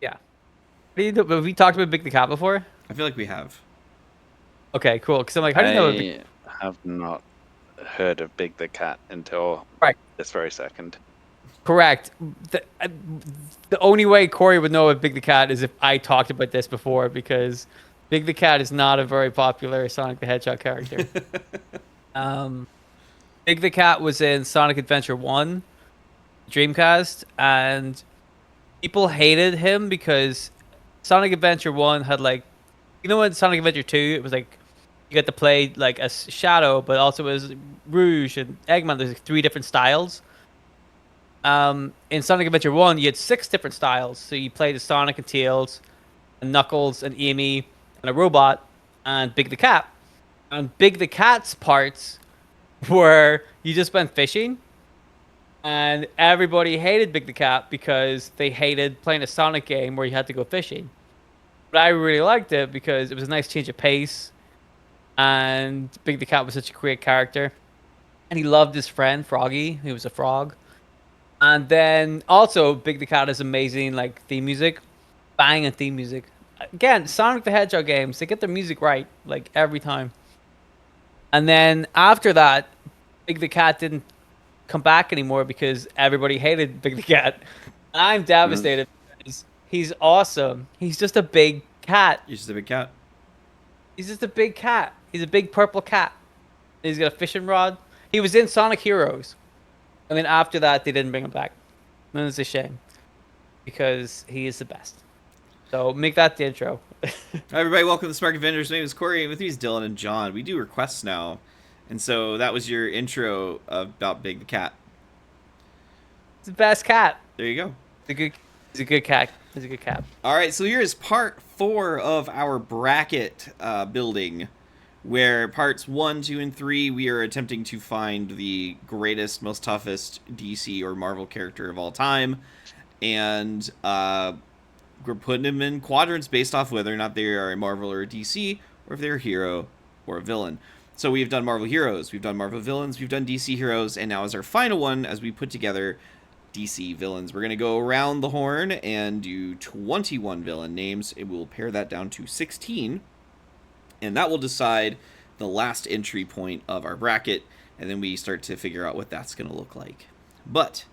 Yeah. Have we talked about Big the Cat before? I feel like we have. Okay, cool. Because I'm like, how do you know? I have not heard of Big the Cat until Right. this very second. Correct. The only way Corey would know of Big the Cat is if I talked about this before, because Big the Cat is not a very popular Sonic the Hedgehog character. um, Big the Cat was in Sonic Adventure 1, Dreamcast, and people hated him because Sonic Adventure 1 had like, you know what, Sonic Adventure 2, it was like, you get to play like a Shadow, but also it was Rouge and Eggman. There's like 3 different styles. In Sonic Adventure 1, you had 6 different styles. So you played as Sonic and Tails, and Knuckles and Amy, and a robot, and Big the Cat. And Big the Cat's parts were you just went fishing, and everybody hated Big the Cat because they hated playing a Sonic game where you had to go fishing. But I really liked it because it was a nice change of pace, and Big the Cat was such a great character. And he loved his friend Froggy, who was a frog. And then also Big the Cat is amazing, like theme music, banging theme music. Again, Sonic the Hedgehog games, they get their music right, like every time. And then after that, Big the Cat didn't come back anymore because everybody hated Big the Cat. I'm devastated because he's awesome. He's just a big cat. He's just a big cat. He's just a big cat. He's a big purple cat. He's got a fishing rod. He was in Sonic Heroes. And then after that, they didn't bring him back. And it's a shame. Because he is the best. So make that the intro. Hi, everybody. Welcome to the Smark Avengers. My name is Corey, and with me is Dylan and John. We do requests now. And so that was your intro about Big the Cat. It's the best cat. There you go. He's a good cat. He's a good cat. All right, so here is part 4 of our bracket building, where parts 1, 2, and 3, we are attempting to find the greatest, most toughest DC or Marvel character of all time. And we're putting them in quadrants based off whether or not they are a Marvel or a DC, or if they're a hero or a villain. So we've done Marvel heroes, we've done Marvel villains, we've done DC heroes, and now as our final one, as we put together DC villains, we're going to go around the horn and do 21 villain names. It will pare that down to 16, and that will decide the last entry point of our bracket, and then we start to figure out what that's going to look like. But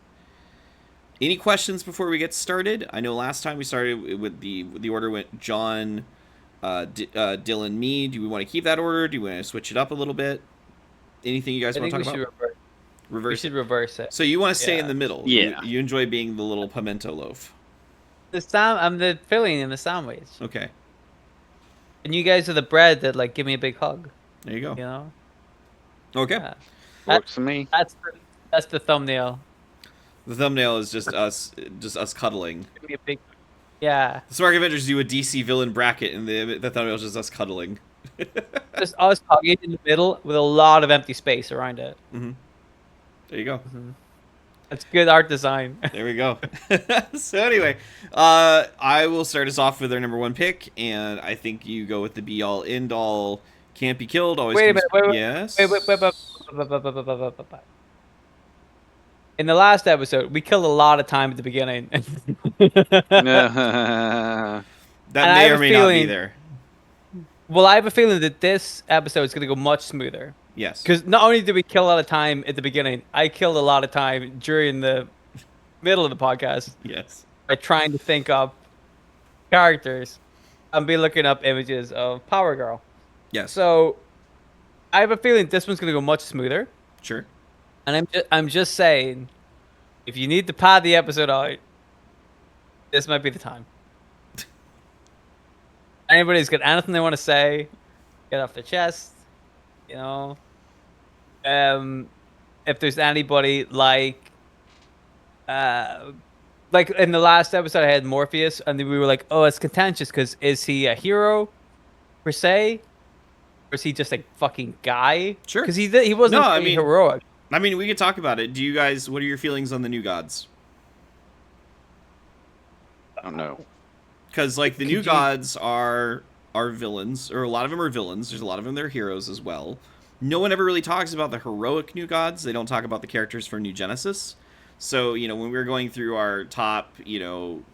any questions before we get started? I know last time we started with the order went John, Dylan, me. Do we want to keep that order? Do we want to switch it up a little bit? Anything you guys want to talk about? We should reverse it. So you want to stay in the middle? Yeah. You enjoy being the little pimento loaf. I'm the filling in the sandwich. Okay. And you guys are the bread that like give me a big hug. There you go. You know. Okay. Yeah. Works for me. That's the thumbnail. The thumbnail is just us cuddling. Give me a big. Yeah. The Smark Avengers do a DC villain bracket, and the thumbnail is just us cuddling. Just us hugging in the middle with a lot of empty space around it. Mm-hmm. There you go. Mm-hmm. That's good art design. There we go. So anyway, I will start us off with our number 1 pick, and I think you go with the be-all, end-all, can't be killed. Always. Wait a minute. Wait. Yes. Wait. In the last episode, we killed a lot of time at the beginning. That may or may not be there. Well, I have a feeling that this episode is going to go much smoother. Yes. Because not only did we kill a lot of time at the beginning, I killed a lot of time during the middle of the podcast. Yes. By trying to think up characters and be looking up images of Power Girl. Yes. So I have a feeling this one's going to go much smoother. Sure. And I'm just saying, if you need to pad the episode out, this might be the time. Anybody's got anything they want to say, get off their chest, you know. If there's anybody like in the last episode, I had Morpheus, and then we were like, oh, it's contentious because is he a hero per se, or is he just a fucking guy? Sure. Because he wasn't heroic. I mean, we could talk about it. Do you guys? What are your feelings on the New Gods? I don't know. Because like the New Gods are villains, or a lot of them are villains. There's a lot of them that are heroes as well. No one ever really talks about the heroic New Gods. They don't talk about the characters from New Genesis. So, when we were going through our top,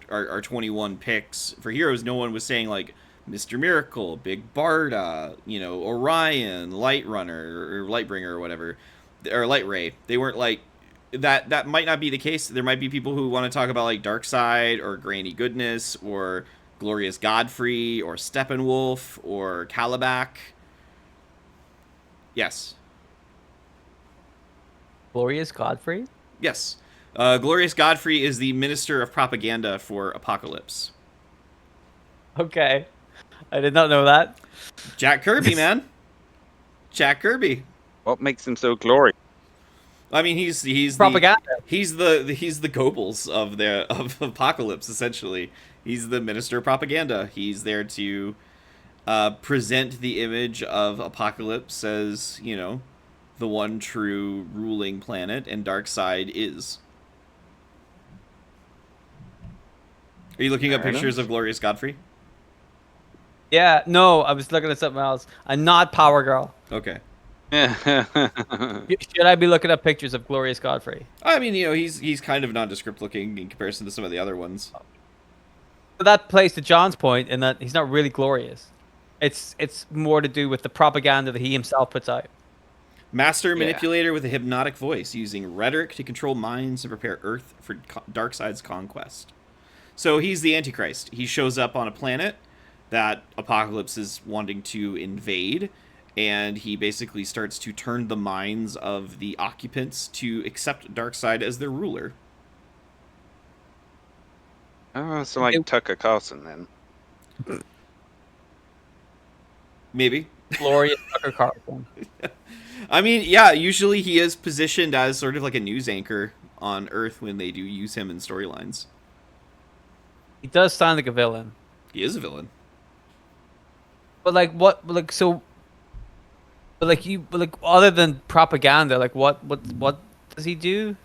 our 21 picks for heroes, no one was saying, like, Mr. Miracle, Big Barda, Orion, Light Runner, or Lightbringer, or whatever, or Light Ray. They weren't like, that might not be the case. There might be people who want to talk about, like, Darkseid, or Granny Goodness, or Glorious Godfrey, or Steppenwolf, or Calabac. Yes. Glorious Godfrey? Yes. Glorious Godfrey is the Minister of Propaganda for Apocalypse. Okay. I did not know that. Jack Kirby, man. Jack Kirby. What makes him so glorious? I mean, he's Propaganda. He's the Goebbels of Apocalypse, essentially. He's the Minister of Propaganda. He's there to present the image of Apocalypse as, the one true ruling planet, and Darkseid is. Are you looking up pictures of Glorious Godfrey? Yeah, no, I was looking at something else. I'm not Power Girl. Okay. Should I be looking up pictures of Glorious Godfrey? I mean, he's kind of nondescript looking in comparison to some of the other ones. But that plays to John's point in that he's not really glorious. It's more to do with the propaganda that he himself puts out. Master manipulator with a hypnotic voice, using rhetoric to control minds and prepare Earth for Darkseid's conquest. So he's the Antichrist. He shows up on a planet that Apocalypse is wanting to invade, and he basically starts to turn the minds of the occupants to accept Darkseid as their ruler. Oh, so like Tucker Carlson then. Maybe. Glorious Tucker Carlson. I mean, yeah, usually he is positioned as sort of like a news anchor on Earth when they do use him in storylines. He does sound like a villain. He is a villain. But other than propaganda, like what does he do?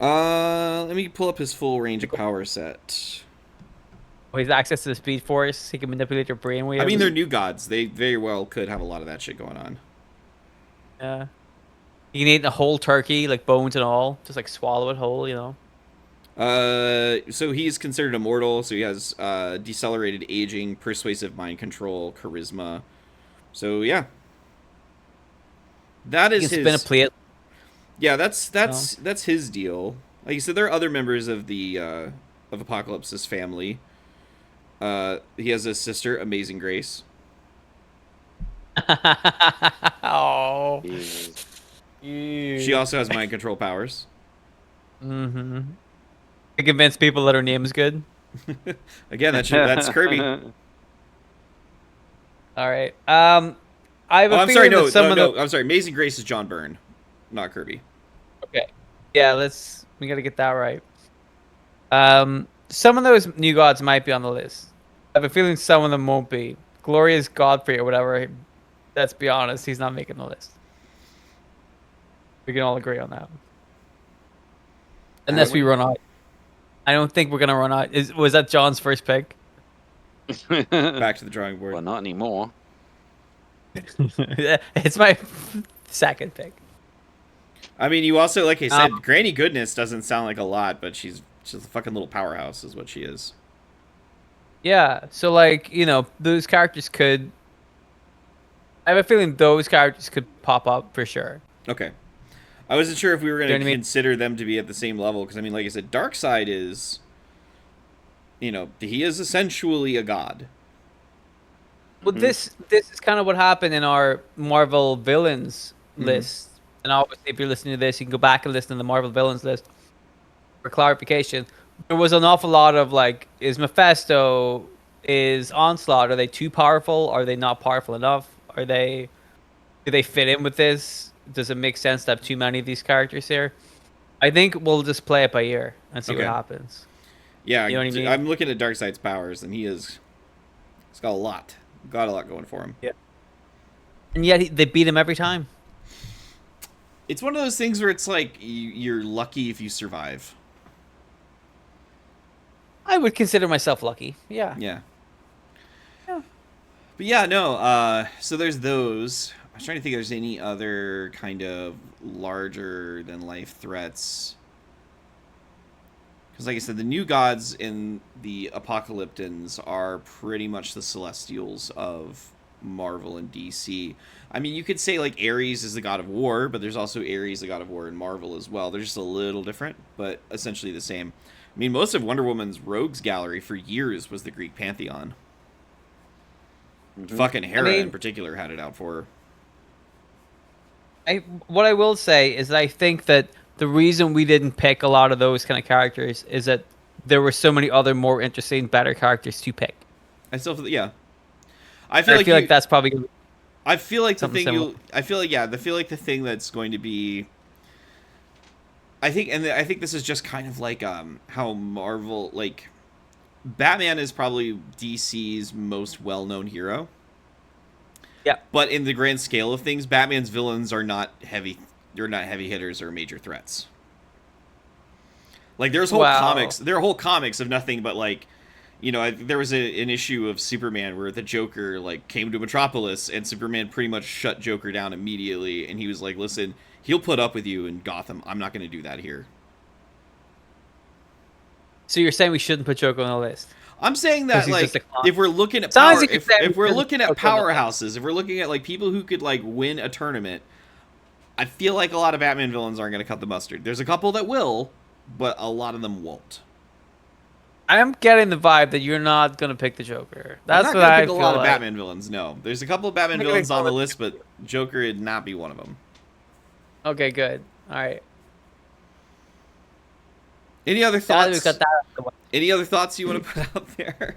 Let me pull up his full range of power set. Oh, he has access to the Speed Force. He can manipulate your brainwaves. I mean, they're new gods. They very well could have a lot of that shit going on. Yeah. He can eat a whole turkey, like bones and all, just like swallow it whole, So he's considered immortal. So he has decelerated aging, persuasive mind control, charisma. So yeah, that is He can his. spin a plate. Yeah, that's his deal. Like you said, there are other members of the of Apocalypse's family. He has a sister, Amazing Grace. Oh. She also has mind control powers. Mm-hmm. To convince people that her name is good. Again, that's Kirby. All right. I have a I'm sorry. feeling that No. I'm sorry. Amazing Grace is John Byrne, not Kirby. Okay. Yeah, we gotta get that right. Some of those new gods might be on the list. I have a feeling some of them won't be. Glorious Godfrey or whatever. Let's be honest, he's not making the list. We can all agree on that. Unless we run out. I don't think we're gonna run out. Was that John's first pick? Back to the drawing board. Well, not anymore. It's my second pick. I mean, you also, like I said, Granny Goodness doesn't sound like a lot, but she's a fucking little powerhouse, is what she is. Yeah, so those characters could. I have a feeling those characters could pop up for sure. Okay. I wasn't sure if we were going to mean? consider them to be at the same level, because, I mean, like I said, Darkseid is, he is essentially a god. Well, this is kind of what happened in our Marvel villains list. And obviously, if you're listening to this, you can go back and listen to the Marvel villains list for clarification. There was an awful lot of is Mephisto, is Onslaught, are they too powerful? Are they not powerful enough? Do they fit in with this? Does it make sense to have too many of these characters here? I think we'll just play it by ear and see what happens. Yeah, you know what I mean? I'm looking at Darkseid's powers, and he's got a lot. Got a lot going for him. Yeah. And yet they beat him every time. It's one of those things where it's like you're lucky if you survive. I would consider myself lucky. Yeah. Yeah. But yeah, no. So there's those. I was trying to think if there's any other kind of larger than life threats. Because, like I said, the new gods in the Apocalyptans are pretty much the Celestials of Marvel and DC. I mean, you could say, like, Ares is the god of war, but there's also Ares, the god of war in Marvel as well. They're just a little different, but essentially the same. I mean, most of Wonder Woman's rogues gallery for years was the Greek pantheon. Fucking Hera in particular had it out for her. What I will say is that I think that the reason we didn't pick a lot of those kind of characters is that there were so many other more interesting, better characters to pick. I still feel, yeah. I feel like that's probably. I feel like the thing similar. I feel like the thing that's going to be. I think this is just kind of like how Marvel, like, Batman is probably DC's most well-known hero. Yeah. But in the grand scale of things, Batman's villains are not heavy. They're not heavy hitters or major threats. Like, there are whole comics of nothing but, like, you know, there was an issue of Superman where the Joker, like, came to Metropolis and Superman pretty much shut Joker down immediately, and he was like, listen, he'll put up with you in Gotham. I'm not going to do that here. So you're saying we shouldn't put Joker on the list? I'm saying that, like, if we're looking at if we're looking at powerhouses, if we're looking at, like, people who could, like, win a tournament, I feel like a lot of Batman villains aren't going to cut the mustard. There's a couple that will, but a lot of them won't. I'm getting the vibe that you're not going to pick the Joker. That's I'm not what I pick feel a lot like. of Batman villains, no. There's a couple of Batman villains on the list, but Joker would not be one of them. Okay, good. All right. Any other thoughts? Got that out of the way. Any other thoughts you want to put out there?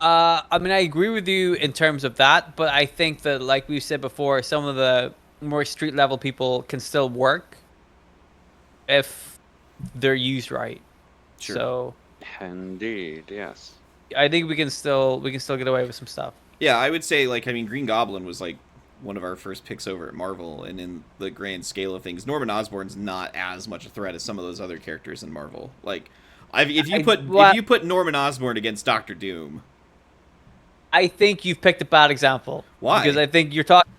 I mean, I agree with you in terms of that, but I think that, like we said before, some of the more street level people can still work if they're used right. Sure. So, Indeed, yes. I think we can still get away with some stuff. Yeah, I would say, like, I mean, Green Goblin was, like, one of our first picks over at Marvel, and in the grand scale of things, Norman Osborn's not as much a threat as some of those other characters in Marvel. Like, if you put Norman Osborn against Doctor Doom, I think you've picked a bad example. Why? Because I think you're talking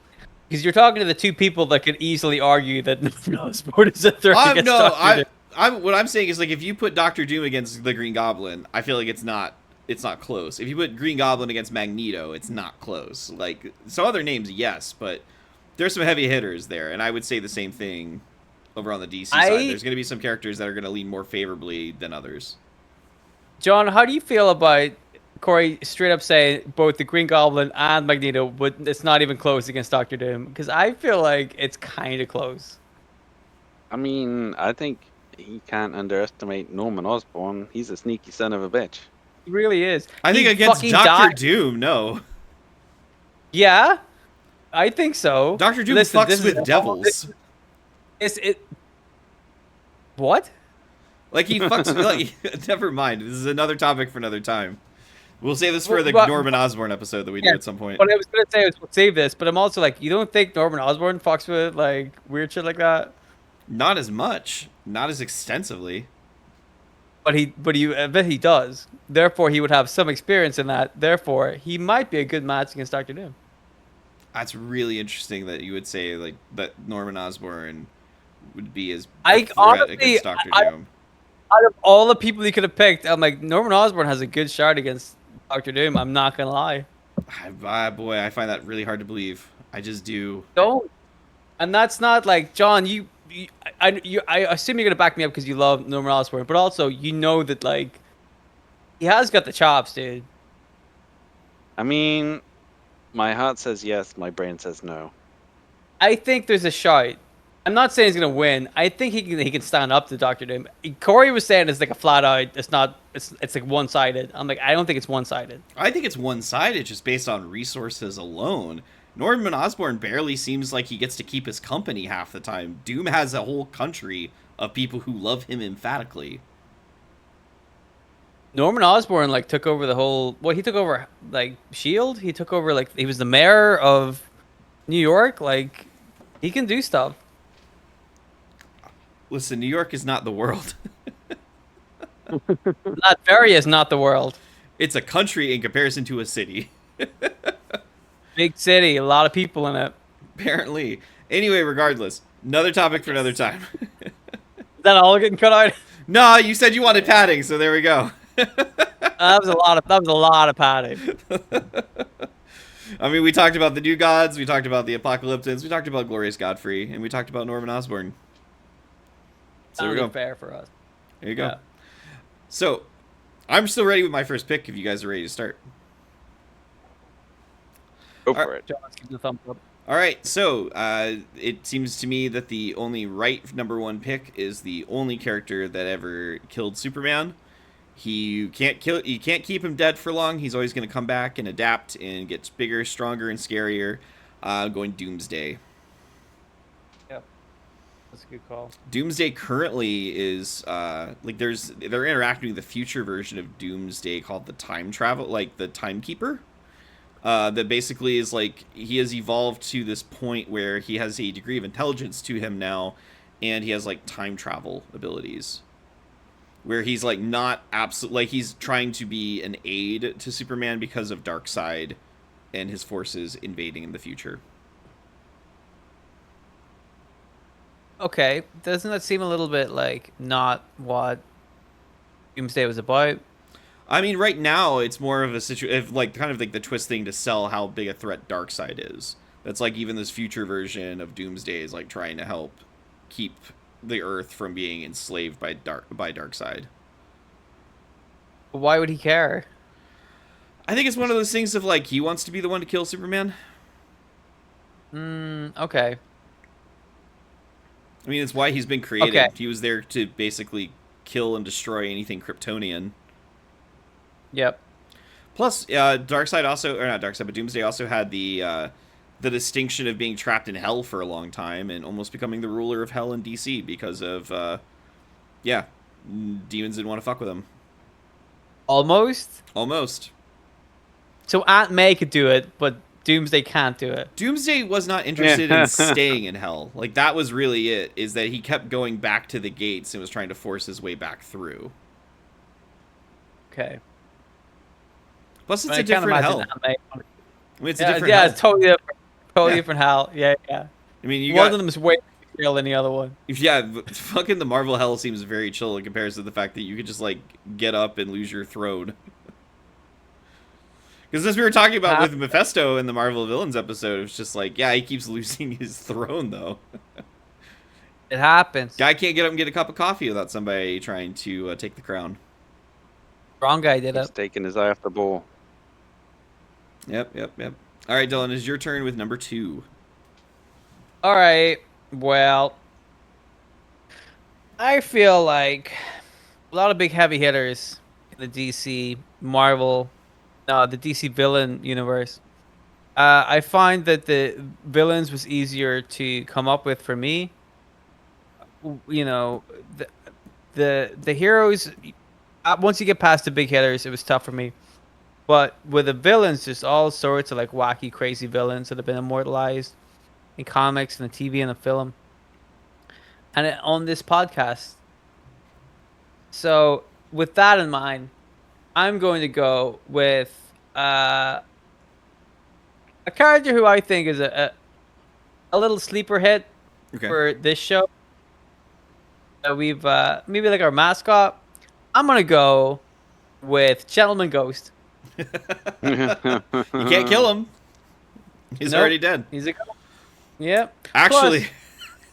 to the two people that could easily argue that Norman Osborn is a threat against Doctor Doom. What I'm saying is, like, if you put Doctor Doom against the Green Goblin, I feel like it's not close. If you put Green Goblin against Magneto, it's not close. Like, some other names, yes, but there's some heavy hitters there, and I would say the same thing over on the DC side. There's going to be some characters that are going to lean more favorably than others. John, how do you feel about Corey straight up saying both the Green Goblin and Magneto it's not even close against Doctor Doom? Because I feel like it's kind of close. I mean, I think he can't underestimate Norman Osborn. He's a sneaky son of a bitch. He really is. I think against Doctor Doom, no. Yeah, I think so. Doctor Doom fucks with devils. What? Like, he fucks with, like, never mind. This is another topic for another time. We'll save this for the Norman Osborn episode that we do at some point. What I was gonna say is we'll save this, but I'm also like, you don't think Norman Osborn fucks with, like, weird shit like that? Not as much, not as extensively. But I bet he does. Therefore, he would have some experience in that. Therefore, he might be a good match against Doctor Doom. That's really interesting that you would say, like, that Norman Osborn would be as honestly, against Doctor Doom. Out of all the people you could have picked, I'm like, Norman Osborn has a good shot against Doctor Doom. I'm not gonna lie. Boy, I find that really hard to believe. I just do. Don't. And that's not like, John, I assume you're gonna back me up because you love Norman Osborn, but also you know that, like, he has got the chops, dude. I mean, my heart says yes, my brain says no. I think there's a shot. I'm not saying he's gonna win. I think he can stand up to Doctor Doom. Corey was saying it's like a flat out. It's like one sided. I'm like, I don't think it's one sided. I think it's one sided just based on resources alone. Norman Osborn barely seems like he gets to keep his company half the time. Doom has a whole country of people who love him emphatically. Norman Osborn, like, took over the whole. He took over, like, S.H.I.E.L.D. He took over, like, he was the mayor of New York. Like, he can do stuff. Listen, New York is not the world. Latveria is not the world. It's a country in comparison to a city. Big city, a lot of people in it. Apparently. Anyway, regardless, another topic for another time. that all getting cut out? No, you said you wanted padding, so there we go. That was a lot of padding. I mean, we talked about the New Gods, we talked about the Apocalyptans, we talked about Glorious Godfrey, and we talked about Norman Osborn. So there we go. Fair for us. There you go. Yeah. So, I'm still ready with my first pick if you guys are ready to start. Go for it. John, give the thumbs up. All right, so it seems to me that the only right #1 pick is the only character that ever killed Superman. You can't keep him dead for long. He's always going to come back and adapt and get bigger, stronger, and scarier. Going Doomsday. Yep, that's a good call. Doomsday currently is they're interacting with the future version of Doomsday called the the Timekeeper. That basically is like he has evolved to this point where he has a degree of intelligence to him now, and he has like time travel abilities. Where he's like not like he's trying to be an aid to Superman because of Darkseid and his forces invading in the future. Okay, doesn't that seem a little bit like not what Doomsday was about? I mean, right now it's more of a situation, like kind of like the twist thing to sell how big a threat Darkseid is. That's like even this future version of Doomsday is like trying to help keep the Earth from being enslaved by Darkseid. Why would he care? I think it's one of those things of like he wants to be the one to kill Superman. Okay. I mean, it's why he's been created. Okay. He was there to basically kill and destroy anything Kryptonian. Yep. Plus, Darkseid also, or not Darkseid, but Doomsday also had the distinction of being trapped in hell for a long time and almost becoming the ruler of hell in DC because of, demons didn't want to fuck with him. Almost? Almost. So Aunt May could do it, but Doomsday can't do it. Doomsday was not interested in staying in hell. Like, that was really it, is that he kept going back to the gates and was trying to force his way back through. Okay. Plus, it's a different hell. I mean, it's a different hell. Yeah, it's totally different. Totally different hell. Yeah. I mean, one of them is way more chill than the other one. Yeah, fucking the Marvel hell seems very chill in comparison to the fact that you could just, like, get up and lose your throne. Because as we were talking about with Mephisto in the Marvel Villains episode, it was just like, yeah, he keeps losing his throne, though. It happens. Guy can't get up and get a cup of coffee without somebody trying to take the crown. Wrong guy did He's it. taking his eye off the ball. Yep. All right, Dylan, it's your turn with #2. All right. Well, I feel like a lot of big heavy hitters in the DC the DC villain universe. I find that the villains was easier to come up with for me. You know, the heroes. Once you get past the big hitters, it was tough for me. But with the villains, there's all sorts of like wacky, crazy villains that have been immortalized in comics and the TV and the film, and on this podcast. So with that in mind, I'm going to go with a character who I think is a little sleeper hit for this show. We've maybe like our mascot. I'm gonna go with Gentleman Ghost. You can't kill him. He's already dead. He's a ghost. Yep. Actually,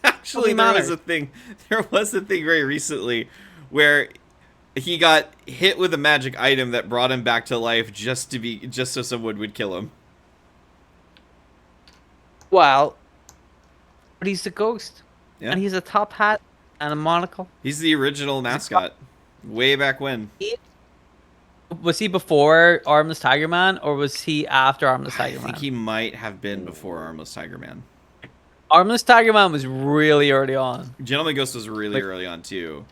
Plus, there was a thing very recently where he got hit with a magic item that brought him back to life just so someone would kill him. Well, but he's a ghost. Yeah. And he's a top hat and a monocle. He's the original mascot. Way back when. Was he before Armless Tiger Man, or was he after Armless Tiger Man? I think he might have been before Armless Tiger Man. Armless Tiger Man was really early on. Gentleman Ghost was really early on, too.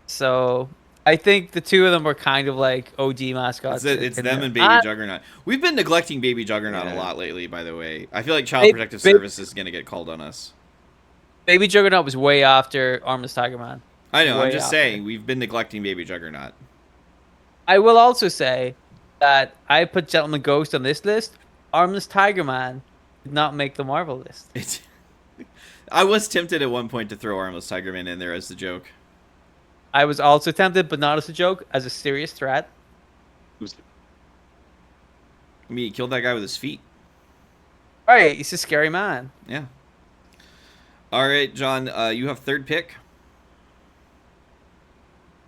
So, I think the two of them were kind of like OG mascots. It's them and Baby Juggernaut. We've been neglecting Baby Juggernaut a lot lately, by the way. I feel like Child Protective Services is going to get called on us. Baby Juggernaut was way after Armless Tiger Man. I know, I'm just saying, we've been neglecting Baby Juggernaut. I will also say that I put Gentleman Ghost on this list. Armless Tiger Man did not make the Marvel list. I was tempted at one point to throw Armless Tigerman in there as the joke. I was also tempted, but not as a joke, as a serious threat. I mean, he killed that guy with his feet. Right, he's a scary man. Yeah. All right, John, you have third pick.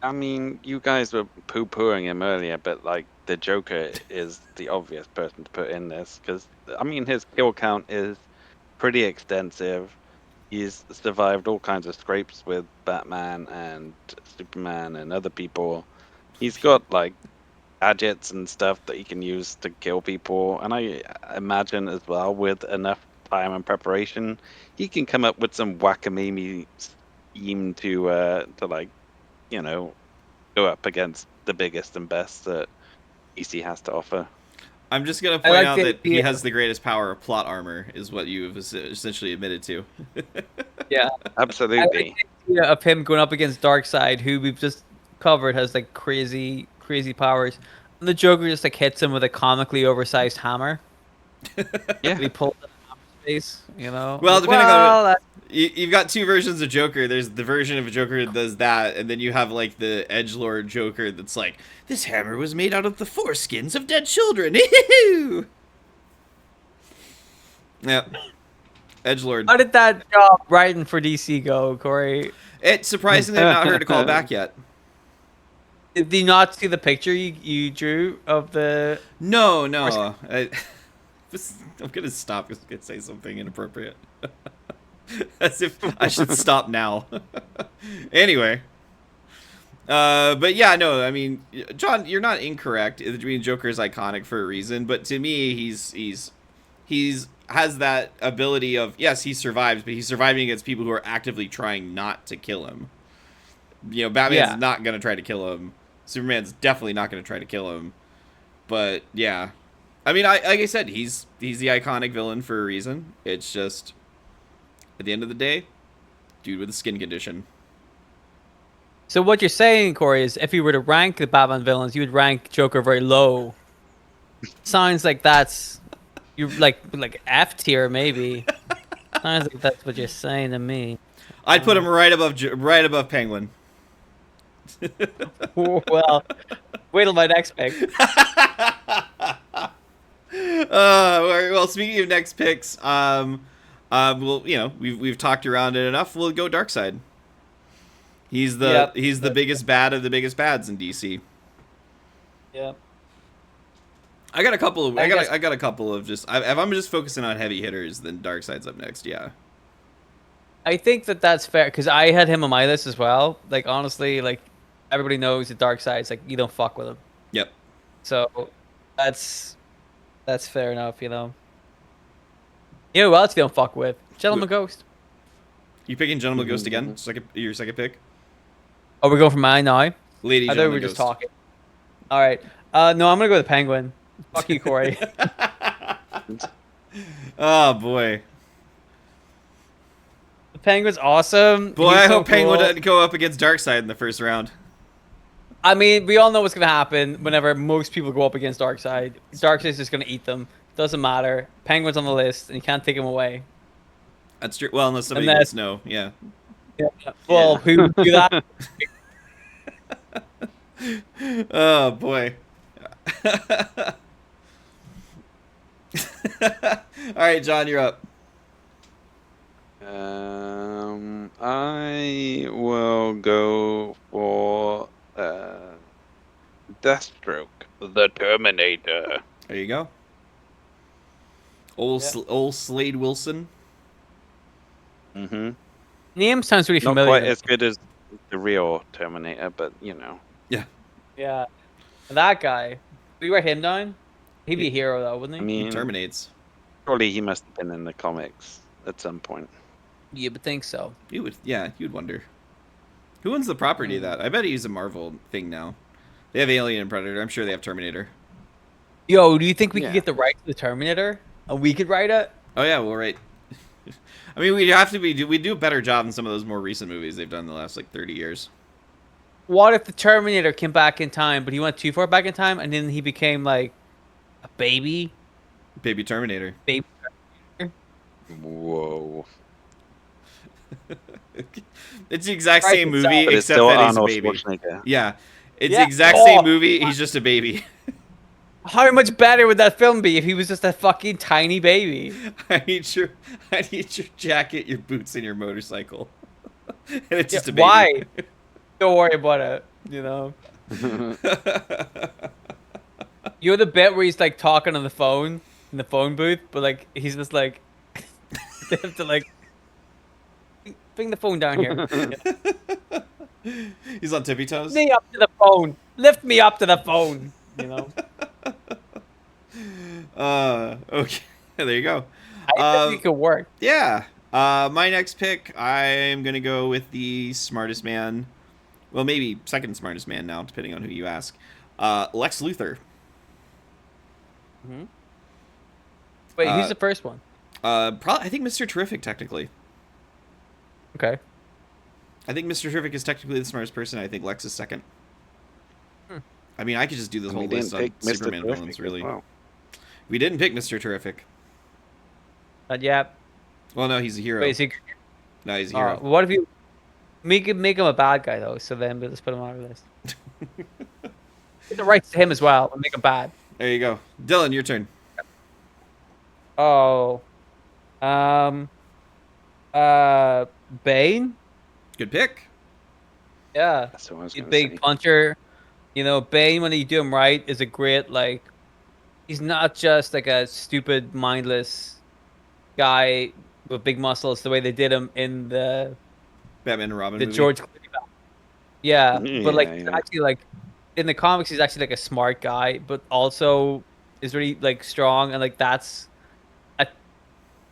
I mean, you guys were poo-pooing him earlier, but like the Joker is the obvious person to put in this because I mean his kill count is pretty extensive. He's survived all kinds of scrapes with Batman and Superman and other people. He's got like gadgets and stuff that he can use to kill people, and I imagine as well with enough time and preparation, he can come up with some wackamamie scheme to like, you know, go up against the biggest and best that DC has to offer. I'm just going to point out that he has the greatest power of plot armor, is what you've essentially admitted to. Yeah. Absolutely. I like the idea of him going up against Darkseid, who we've just covered has like crazy powers. And the Joker just like hits him with a comically oversized hammer. Yeah. He pulls it in space, you know? Well, depending on... You've got two versions of Joker. There's the version of a Joker that does that, and then you have like the edgelord Joker that's like, this hammer was made out of the foreskins of dead children. Yeah. Edgelord. How did that job writing for DC go, Corey? It's surprising they've not heard a call back yet. Did you not see the picture you drew of the... No. I'm going to stop because I'm going to say something inappropriate. As if I should stop now. Anyway. But yeah, no, I mean, John, you're not incorrect. I mean, Joker is iconic for a reason, but to me, he's has that ability of, yes, he survives, but he's surviving against people who are actively trying not to kill him. You know, Batman's not going to try to kill him. Superman's definitely not going to try to kill him. But yeah. I mean, like I said, he's the iconic villain for a reason. It's just, at the end of the day, dude with a skin condition. So what you're saying, Corey, is if you were to rank the Batman villains, you would rank Joker very low. Sounds like that's you like F tier maybe. Sounds like that's what you're saying to me. I'd put him right above Penguin. Well, wait till my next pick. Well, speaking of next picks, we'll, you know, we've talked around it enough. We'll go Darkseid. He's the biggest bad of the biggest bads in DC. Yep. I got a couple of just if I'm just focusing on heavy hitters, then Darkseid's up next. Yeah. I think that's fair because I had him on my list as well. Like honestly, like everybody knows that Darkseid's like you don't fuck with him. Yep. So that's fair enough, you know. You know who else you don't fuck with? Gentleman Ghost. You picking Gentleman Ghost again? Your second pick? Oh, we're going for mine now? Lady I thought we were just Ghost. talking. All right. No, I'm going to go with the Penguin. Fuck you, Corey. Oh, boy. The Penguin's awesome. Boy, I hope Penguin doesn't go up against Darkseid in the first round. I mean, we all know what's going to happen whenever most people go up against Darkseid. Darkseid's just going to eat them. Doesn't matter. Penguin's on the list, and you can't take him away. That's true. Well, unless somebody lets know. Yeah. Well, who would do that? Oh, boy. All right, John, you're up. I will go for Deathstroke, the Terminator. There you go. Old Slade Wilson. Mm-hmm. Name sounds really Not familiar. quite as good as the real Terminator, but you know. Yeah. Yeah. That guy. We write him down? He'd be a hero, though, wouldn't he? I mean, He terminates. surely he must have been in the comics at some point. You would think so. You'd wonder. Who owns the property of that? I bet he's a Marvel thing now. They have Alien and Predator. I'm sure they have Terminator. Yo, do you think we could Yeah. get the rights to the Terminator? And we could write it? Oh yeah, we'll write. I mean, we do a better job in some of those more recent movies they've done in the last like 30 years. What if the Terminator came back in time, but he went too far back in time, and then he became like a baby? Baby Terminator. Baby. Whoa. It's the exact Right, same it's movie, But it's except still that he's a Arnold baby. Schwarzenegger. Yeah. It's the Yeah. exact Oh. same movie, he's just a baby. How much better would that film be if he was just a fucking tiny baby? I need your jacket, your boots, and your motorcycle. And it's Yeah, just a baby. why? Don't worry about it. You know. You're the bit where he's like talking on the phone in the phone booth, but like he's just like they have to like bring the phone down here. He's on tippy toes. Lift me up to the phone. Lift me up to the phone. You know. Okay. There you go. I think it could work. Yeah. My next pick, I'm gonna go with the smartest man. Well, maybe second smartest man now, depending on who you ask. Lex Luthor. Mm-hmm. Wait, who's the first one? Probably I think Mr. Terrific technically. Okay. I think Mr. Terrific is technically the smartest person. I think Lex is second. I mean, I could just do this whole list on Superman villains, really. Well. We didn't pick Mr. Terrific. Yeah. Well, no, he's a hero. Wait, No, he's a hero. what if you make him a bad guy though? So then we'll just put him on our list. Get the rights to him as well, and make him bad. There you go. Dylan, your turn. Oh. Bane? Good pick. Yeah. That's what I was He's a gonna big say. puncher. You know, Bane, when you do him right, is a great, like, he's not just like a stupid, mindless guy with big muscles the way they did him in the Batman and Robin movie. George Clooney battle. Yeah, but like, Yeah, he's yeah. actually, like, in the comics, he's actually, like, a smart guy, but also is really, like, strong, and, like, that's a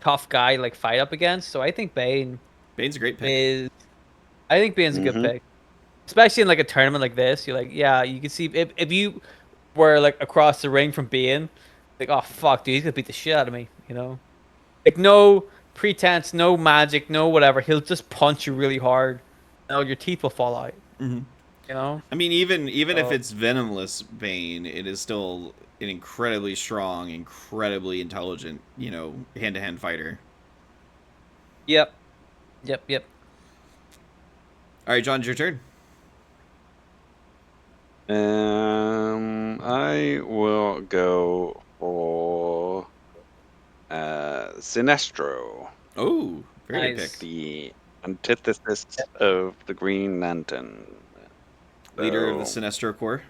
tough guy, like, fight up against. So I think Bane's a great pick. a good pick. Especially in like a tournament like this, you're like, yeah, you can see if you were like across the ring from Bane, like, oh fuck, dude, he's gonna beat the shit out of me, you know? Like no pretense, no magic, no whatever. He'll just punch you really hard, and your teeth will fall out. Mm-hmm. You know? I mean, even if it's venomless Bane, it is still an incredibly strong, incredibly intelligent, hand-to-hand fighter. Yep. All right, John, it's your turn. I will go for Sinestro, Oh, very good Nice. pick. the antithesis of the Green Lantern. Leader of the So, Sinestro Corps.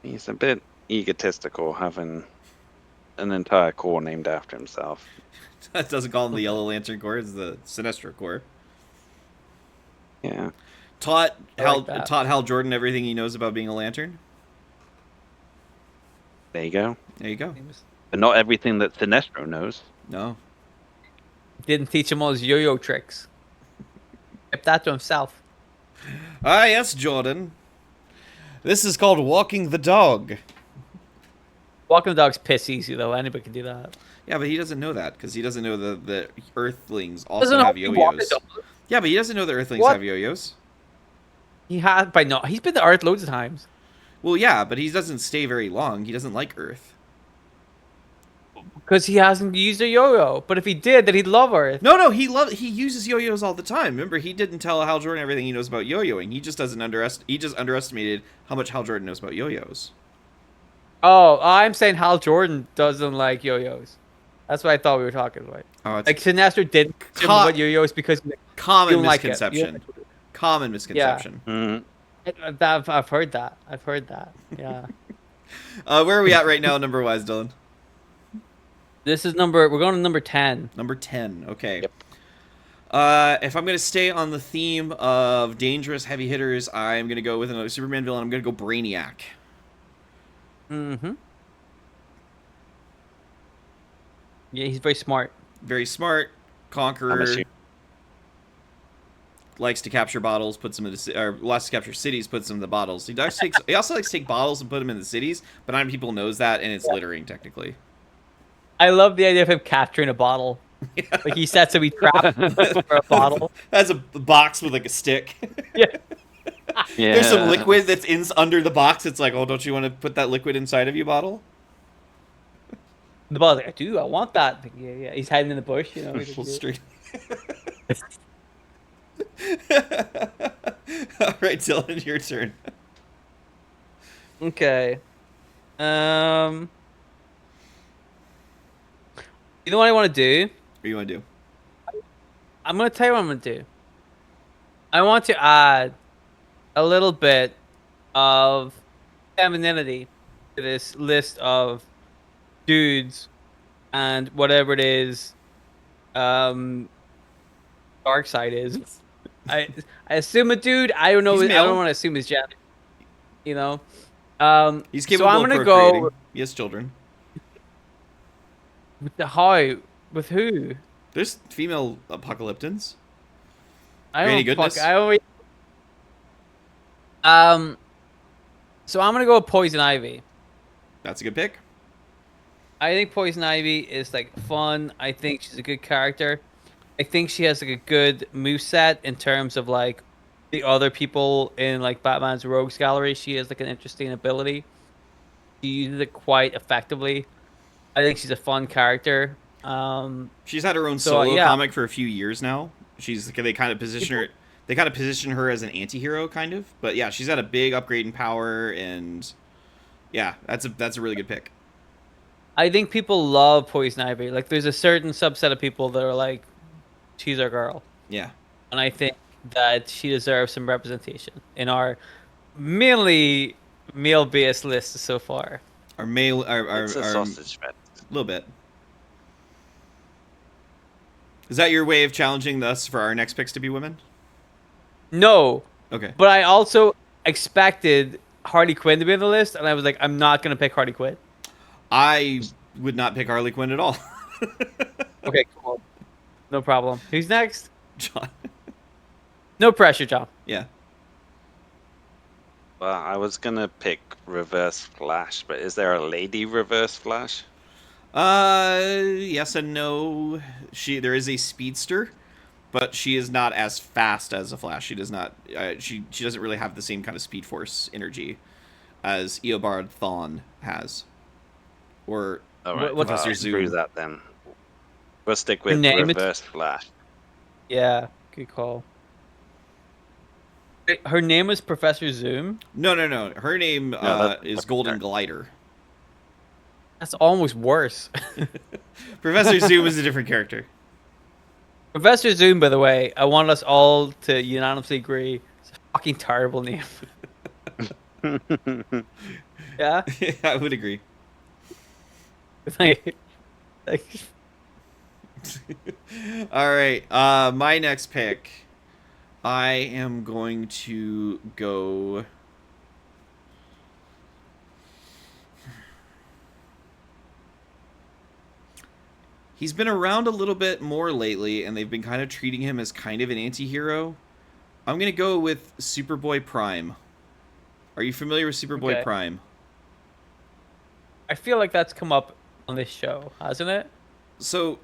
he's a bit egotistical, having an entire corps named after himself. That doesn't call him the Yellow Lantern Corps; it's the Sinestro Corps. Yeah. Taught I like that. Hal Jordan everything he knows about being a lantern. There you go. There you go. But not everything that Sinestro knows. No. Didn't teach him all his yo-yo tricks. Kept that to himself. Ah, yes, Jordan. This is called walking the dog. Walking the dog's piss easy though. Anybody can do that. Yeah, but he doesn't know that because he doesn't know the Earthlings also Doesn't have know walk the yo-yos. dog. Yeah, but he doesn't know the Earthlings What? have yo-yos. He had by no. He's been to Earth loads of times. Well, yeah, but he doesn't stay very long. He doesn't like Earth. Because he hasn't used a yo-yo. But if he did, then he'd love Earth. No, he uses yo-yos all the time. Remember, he didn't tell Hal Jordan everything he knows about yo-yoing. He just underestimated how much Hal Jordan knows about yo-yos. Oh, I'm saying Hal Jordan doesn't like yo-yos. That's what I thought we were talking about. Oh, it's Like Sinestro didn't teach him about yo-yos because you common don't like it. misconception. Common misconception. I've heard that. Yeah. Where are we at right now, number-wise, Dylan? We're going to number 10. Number 10. Okay. Yep. If I'm going to stay on the theme of dangerous heavy hitters, I'm going to go with another Superman villain. I'm going to go Brainiac. Mm-hmm. Yeah, he's very smart. Very smart, conqueror, likes to capture bottles, puts them likes to capture cities, puts them in the bottles. He also likes to take bottles and put them in the cities, but not many people knows that, and it's littering technically. I love the idea of him capturing a bottle. Like he sets him, he trapped for a bottle. That's a box with like a stick. Yeah. Yeah. There's some liquid that's under the box. It's like, oh, don't you want to put that liquid inside of you, bottle? The bottle's like, I do, I want that. Like, yeah. He's hiding in the bush, you know. Full street. All right, Dylan, your turn. Okay. You know what I want to do? What do you want to do? I'm gonna tell you what I'm gonna do. I want to add a little bit of femininity to this list of dudes and whatever it is, um, Darkseid is. I I assume a dude. I don't know. He's I don't male. want to assume his gender. You know. He's So capable I'm of gonna procreating. go He has children. with the how. With who? There's female apocalyptans. I Granny don't fuck. Goodness. I always. Um. So I'm gonna go with Poison Ivy. That's a good pick. I think Poison Ivy is like fun. I think she's a good character. I think she has like a good moveset in terms of like the other people in like Batman's Rogues Gallery. She has like an interesting ability. She uses it quite effectively. I think she's a fun character. She's had her own So solo yeah, comic for a few years now. They kind of position her. They kind of position her as an anti-hero, kind of. But yeah, she's had a big upgrade in power, and yeah, that's a really good pick. I think people love Poison Ivy. Like, there's a certain subset of people that are like, she's our girl, Yeah. and I think that she deserves some representation in our mainly male-based list so far. Our male, It's a our sausage fest. a little bit. Is that your way of challenging us for our next picks to be women? No, Okay. but I also expected Harley Quinn to be on the list, and I was like, I'm not gonna pick Harley Quinn. I would not pick Harley Quinn at all. Okay, cool, no problem. Who's next? John. No pressure, John. Yeah. Well, I was gonna pick Reverse Flash, but is there a lady Reverse Flash? Yes and no. There is a speedster, but she is not as fast as a Flash. She does not. She doesn't really have the same kind of Speed Force energy as Eobard Thawne has, or All right, What- Professor screw Zoom. that then. We'll stick with name is- Reverse Flash. Yeah, good call. Wait, her name was Professor Zoom. No. Her name that's is Golden Glider. That's almost worse. Professor Zoom is a different character. Professor Zoom, by the way, I want us all to unanimously agree, it's a fucking terrible name. Yeah? I would agree. like, All right. My next pick. I am going to go. He's been around a little bit more lately, and they've been kind of treating him as kind of an anti-hero. I'm going to go with Superboy Prime. Are you familiar with Superboy Okay. Prime? I feel like that's come up on this show, hasn't it? So,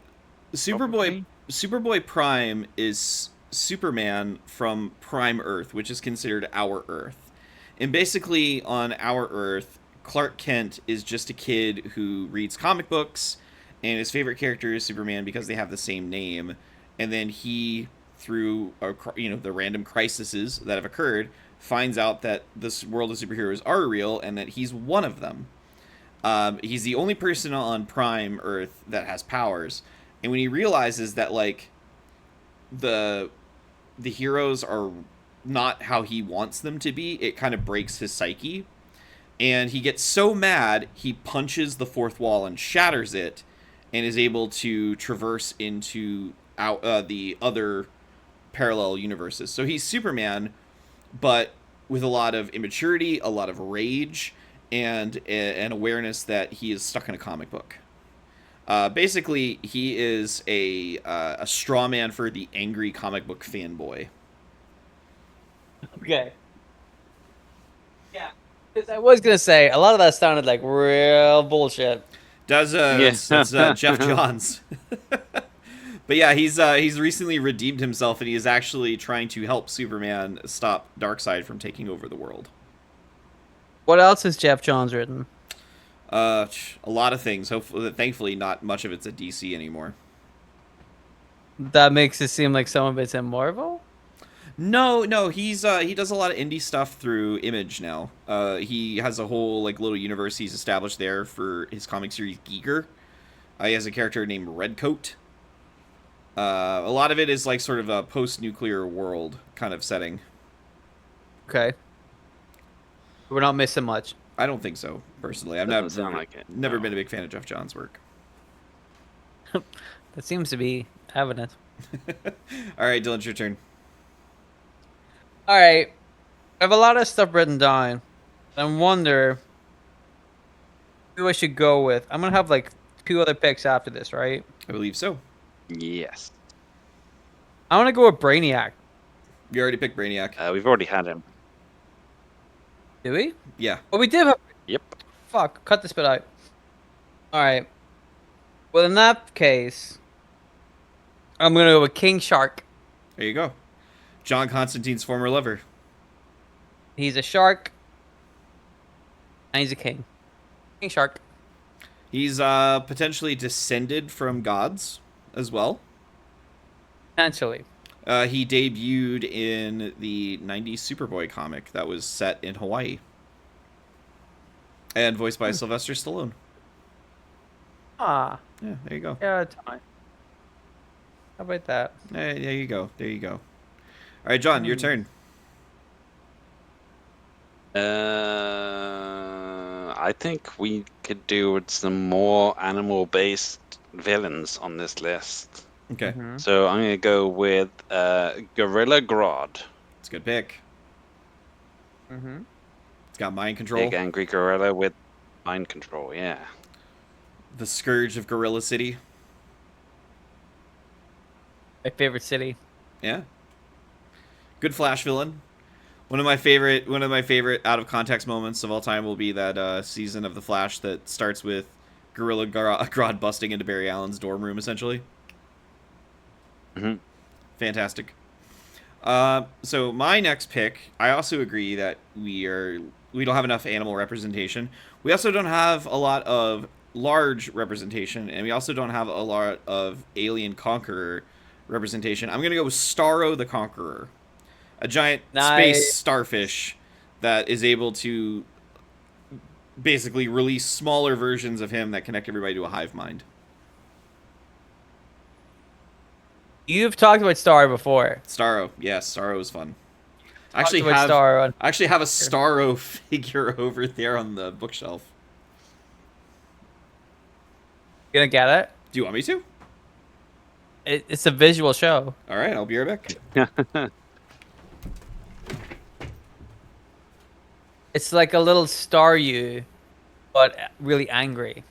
Superboy Prime is Superman from Prime Earth, which is considered our Earth. And basically, on our Earth, Clark Kent is just a kid who reads comic books, and his favorite character is Superman because they have the same name. And then he, through the random crises that have occurred, finds out that this world of superheroes are real and that he's one of them. He's the only person on Prime Earth that has powers, and when he realizes that like the heroes are not how he wants them to be, it kind of breaks his psyche, and he gets so mad he punches the fourth wall and shatters it, and is able to traverse into the other parallel universes. So he's Superman, but with a lot of immaturity, a lot of rage, and an awareness that he is stuck in a comic book. Basically, he is a straw man for the angry comic book fanboy. Okay. Yeah. 'Cause I was going to say, a lot of that sounded like real bullshit. That's Jeff Johns. But yeah, he's recently redeemed himself, and he is actually trying to help Superman stop Darkseid from taking over the world. What else has Jeff Johns written? A lot of things. Hopefully, thankfully, not much of it's at DC anymore. That makes it seem like some of it's in Marvel. No, he does a lot of indie stuff through Image now. He has a whole like little universe he's established there for his comic series Giger. He has a character named Redcoat. A lot of it is like sort of a post-nuclear world kind of setting. Okay. We're not missing much. I don't think so, personally. I've Doesn't sound like it. never No. been a big fan of Jeff Johns' work. That seems to be evident. All right, Dylan, it's your turn. All right. I have a lot of stuff written down. I wonder who I should go with. I'm gonna have like 2 other picks after this, right? I believe so. Yes. I want to go with Brainiac. You already picked Brainiac. We've already had him. Do we? Yeah. Well, we did have. Yep. Fuck. Cut this bit out. All right. Well, in that case, I'm gonna go with King Shark. There you go. John Constantine's former lover. He's a shark, and he's a king. King Shark. He's potentially descended from gods as well. Potentially. He debuted in the 90s Superboy comic that was set in Hawaii. And voiced by Sylvester Stallone. Ah. Yeah, there you go. Yeah. Time. How about that? There you go. There you go. All right, John, your turn. I think we could do with some more animal-based villains on this list. Okay. Mhm. So I'm gonna go with Gorilla Grodd, It's a good pick. Mhm. It's got mind control. big angry gorilla with mind control. Yeah. The Scourge of Gorilla City. My favorite city. Yeah. Good Flash villain. One of my favorite out of context moments of all time will be that season of the Flash that starts with Gorilla Grodd busting into Barry Allen's dorm room essentially. hmm Fantastic. So my next pick, I also agree that we don't have enough animal representation. We also don't have a lot of large representation, and we also don't have a lot of alien conqueror representation. I'm gonna go with Starro the Conqueror, a giant space starfish that is able to basically release smaller versions of him that connect everybody to a hive mind. You've talked about Star before. Starro, yes, Starro is fun. I Talked actually about have Star on. I actually have a Starro figure over there on the bookshelf. You gonna get it? Do you want me to? It's a visual show. All right, I'll be right back. It's like a little star you, but really angry.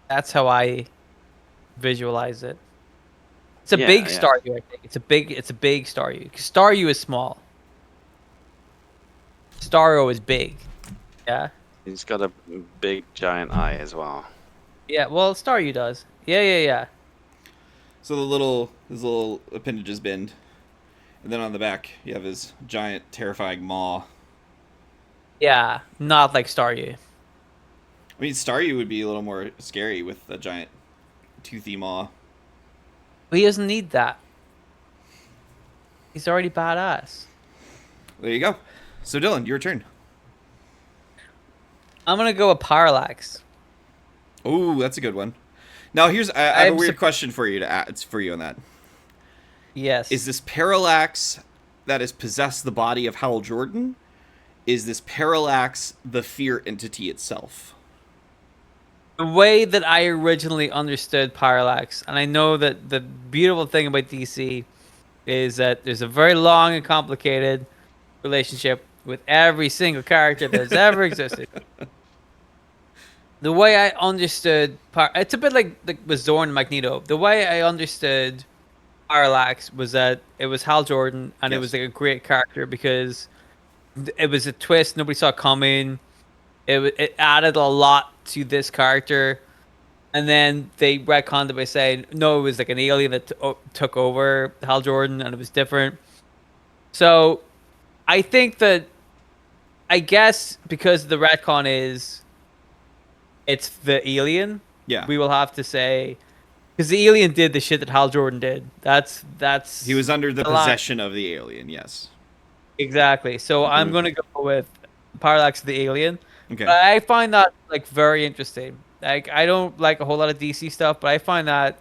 That's how I visualize it. It's a Yeah, big yeah. star you, I think. It's a big star you. Star you is small. Starro is big. Yeah. He's got a big giant eye as well. Yeah. Well, Star you does. Yeah. So his little appendages bend, and then on the back you have his giant, terrifying maw. Yeah. Not like Star you. I mean, Staryu would be a little more scary with a giant, toothy maw. But he doesn't need that. He's already badass. There you go. So Dylan, your turn. I'm gonna go with Parallax. Oh, that's a good one. Now here's I have a I'm weird sup- question for you to add. It's for you on that. Yes. Is this Parallax that has possessed the body of Hal Jordan? Is this Parallax the fear entity itself? The way that I originally understood Parallax, and I know that the beautiful thing about DC is that there's a very long and complicated relationship with every single character that's ever existed. The way I understood, it's a bit like with Zorn and Magneto. The way I understood Parallax was that it was Hal Jordan, and it Yes. was like a great character because it was a twist nobody saw coming. It added a lot to this character, and then they retconned it by saying no, it was like an alien that took over Hal Jordan, and it was different. So, I think that, I guess because the retcon is, it's the alien. Yeah. We will have to say Because the alien did the shit that Hal Jordan did. That's He was under the a lie. possession of the alien. Yes. Exactly. So I'm Mhm. gonna go with Parallax of the Alien. Okay. But I find that like very interesting. Like I don't like a whole lot of DC stuff, but I find that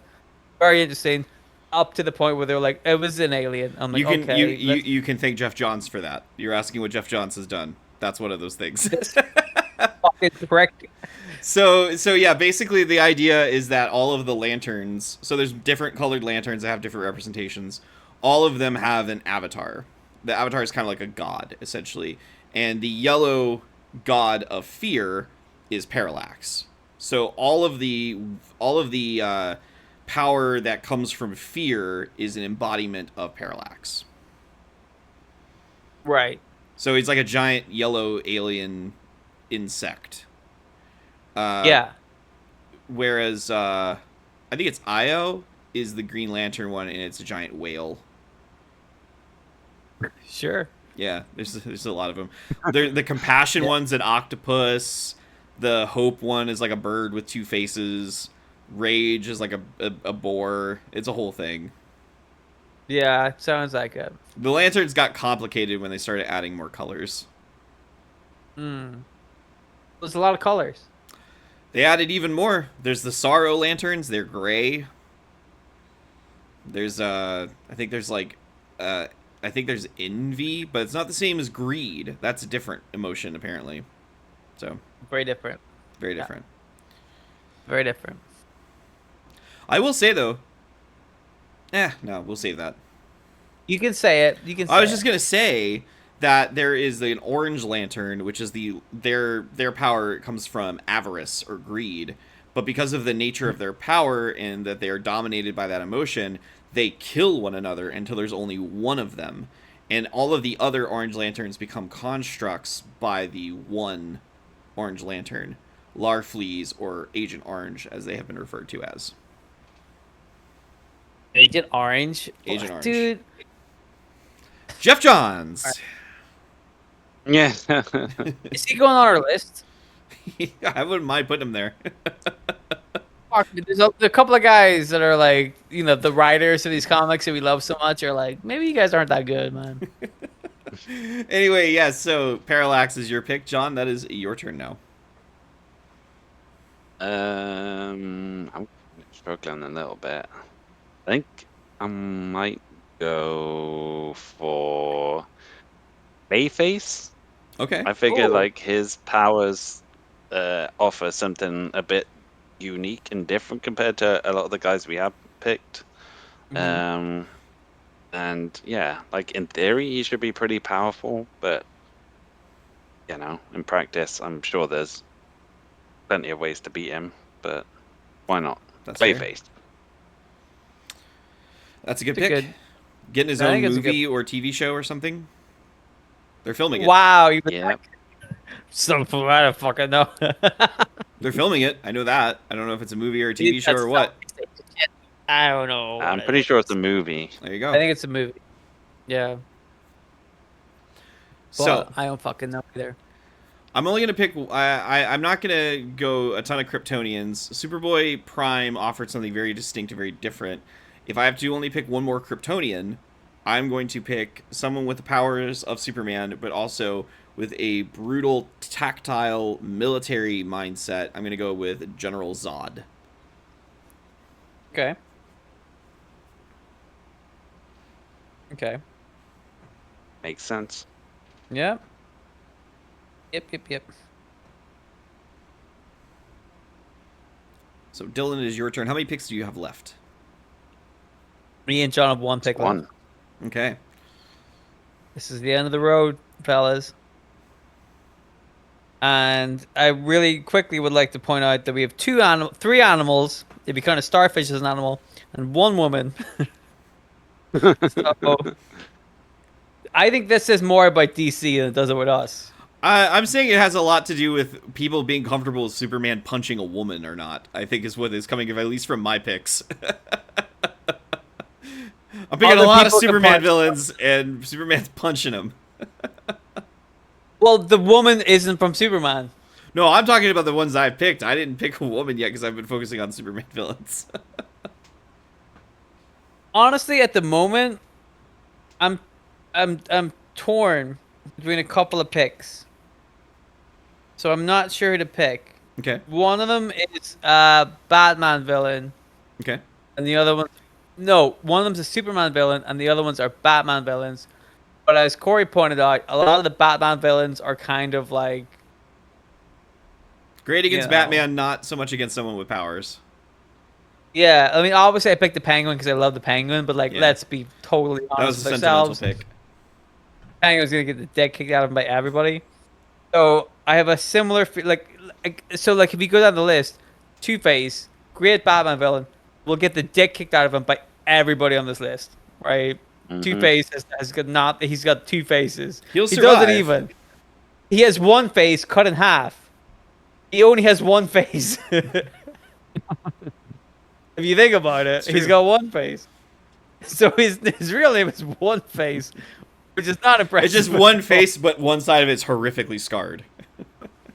very interesting. Up to the point where they're like, it was an alien. I'm like, You can you okay, you you can thank Jeff Johns for that. You're asking what Jeff Johns has done. That's one of those things. this fucking prick. So yeah, basically the idea is that all of the lanterns, so there's different colored lanterns that have different representations. All of them have an avatar. The avatar is kind of like a god, essentially. And the yellow god of fear is Parallax. So all of the power that comes from fear is an embodiment of Parallax. Right. So he's like a giant yellow alien insect. Yeah. Whereas I think it's Io is the Green Lantern one, and it's a giant whale. Sure. Yeah, there's a lot of them. The Compassion Yeah. one's an octopus. The Hope one is like a bird with two faces. Rage is like a boar. It's a whole thing. Yeah. Sounds like it. The lanterns got complicated when they started adding more colors. There's a lot of colors. They added even more. There's the Sorrow lanterns. They're gray. There's I think there's like I think there's envy, but it's not the same as greed. That's a different emotion apparently. So Very different. very Yeah. different. Very different. I will say though. No, we'll save that. You can say it. You can. Say I was it. just gonna say that there is an orange lantern, which is their power comes from avarice or greed, but because of the nature of their power and that they are dominated by that emotion, they kill one another until there's only one of them, and all of the other orange lanterns become constructs by the one orange lantern, Larfleeze or Agent Orange, as they have been referred to as. Agent Orange. Agent Orange. Dude. Jeff Johns. Yeah. Is he going on our list? I wouldn't mind putting him there. Fuck, there's a couple of guys that are like, the writers of these comics that we love so much are like, maybe you guys aren't that good, man. Anyway, yeah, so Parallax is your pick, John. That is your turn now. I'm struggling a little bit. I think I might go for Bayface. Okay. I figure Ooh. like his powers offer something a bit unique and different compared to a lot of the guys we have picked. And yeah, like in theory he should be pretty powerful, but in practice I'm sure there's plenty of ways to beat him, but why not? That's fair. Bayface. That's a good It's a pick. good- Getting his I own think it's a good- movie or TV show or something. They're filming it. Wow. Yeah. I don't fucking know. They're filming it. I know that. I don't know if it's a movie or a TV show or what. I don't know. I'm pretty sure it's a movie. There you go. I think it's a movie. Yeah. So Well, I don't fucking know either. I'm only gonna pick. I'm not gonna go a ton of Kryptonians. Superboy Prime offered something very distinct and very different. If I have to only pick one more Kryptonian, I'm going to pick someone with the powers of Superman, but also with a brutal, tactile, military mindset. I'm gonna go with General Zod. Okay. Okay. Makes sense. Yeah. Yep. So Dylan, it is your turn. How many picks do you have left? Me and John have one pick left. One. Okay. This is the end of the road, fellas. And I really quickly would like to point out that we have three animals. It'd be kind of Starfish as an animal, and one woman. So, I think this says more about DC than it does it with us. I'm saying it has a lot to do with people being comfortable with Superman punching a woman or not. I think is what is coming, at least from my picks. I'm picking Other a lot of people can Superman punch. villains, and Superman's punching them. Well, the woman isn't from Superman. No, I'm talking about the ones I've picked. I didn't pick a woman yet because I've been focusing on Superman villains. Honestly, at the moment, I'm I'm torn between a couple of picks. So I'm not sure who to pick. Okay. One of them is Batman villain, Okay. and the other one, no, one of them's a Superman villain, and the other ones are Batman villains. But as Corey pointed out, a lot of the Batman villains are kind of like, Great you against know, Batman, not so much against someone with powers. yeah. I mean, obviously, I picked the Penguin because I love the Penguin, but like, Yeah. let's be totally That honest was a with sentimental ourselves. pick. Penguin's gonna get the dick kicked out of him by everybody. So I have a similar like if you go down the list, Two Face, great Batman villain, will get the dick kicked out of him by everybody on this list, right? Two Hmm. Face has got not he's got two faces. He'll He doesn't survive. even. He has one face cut in half. He only has one face. If you think about it, It's he's true. got one face. So his real name is One Face, which is not impressive. It's just one face, but one side of it's horrific scarred.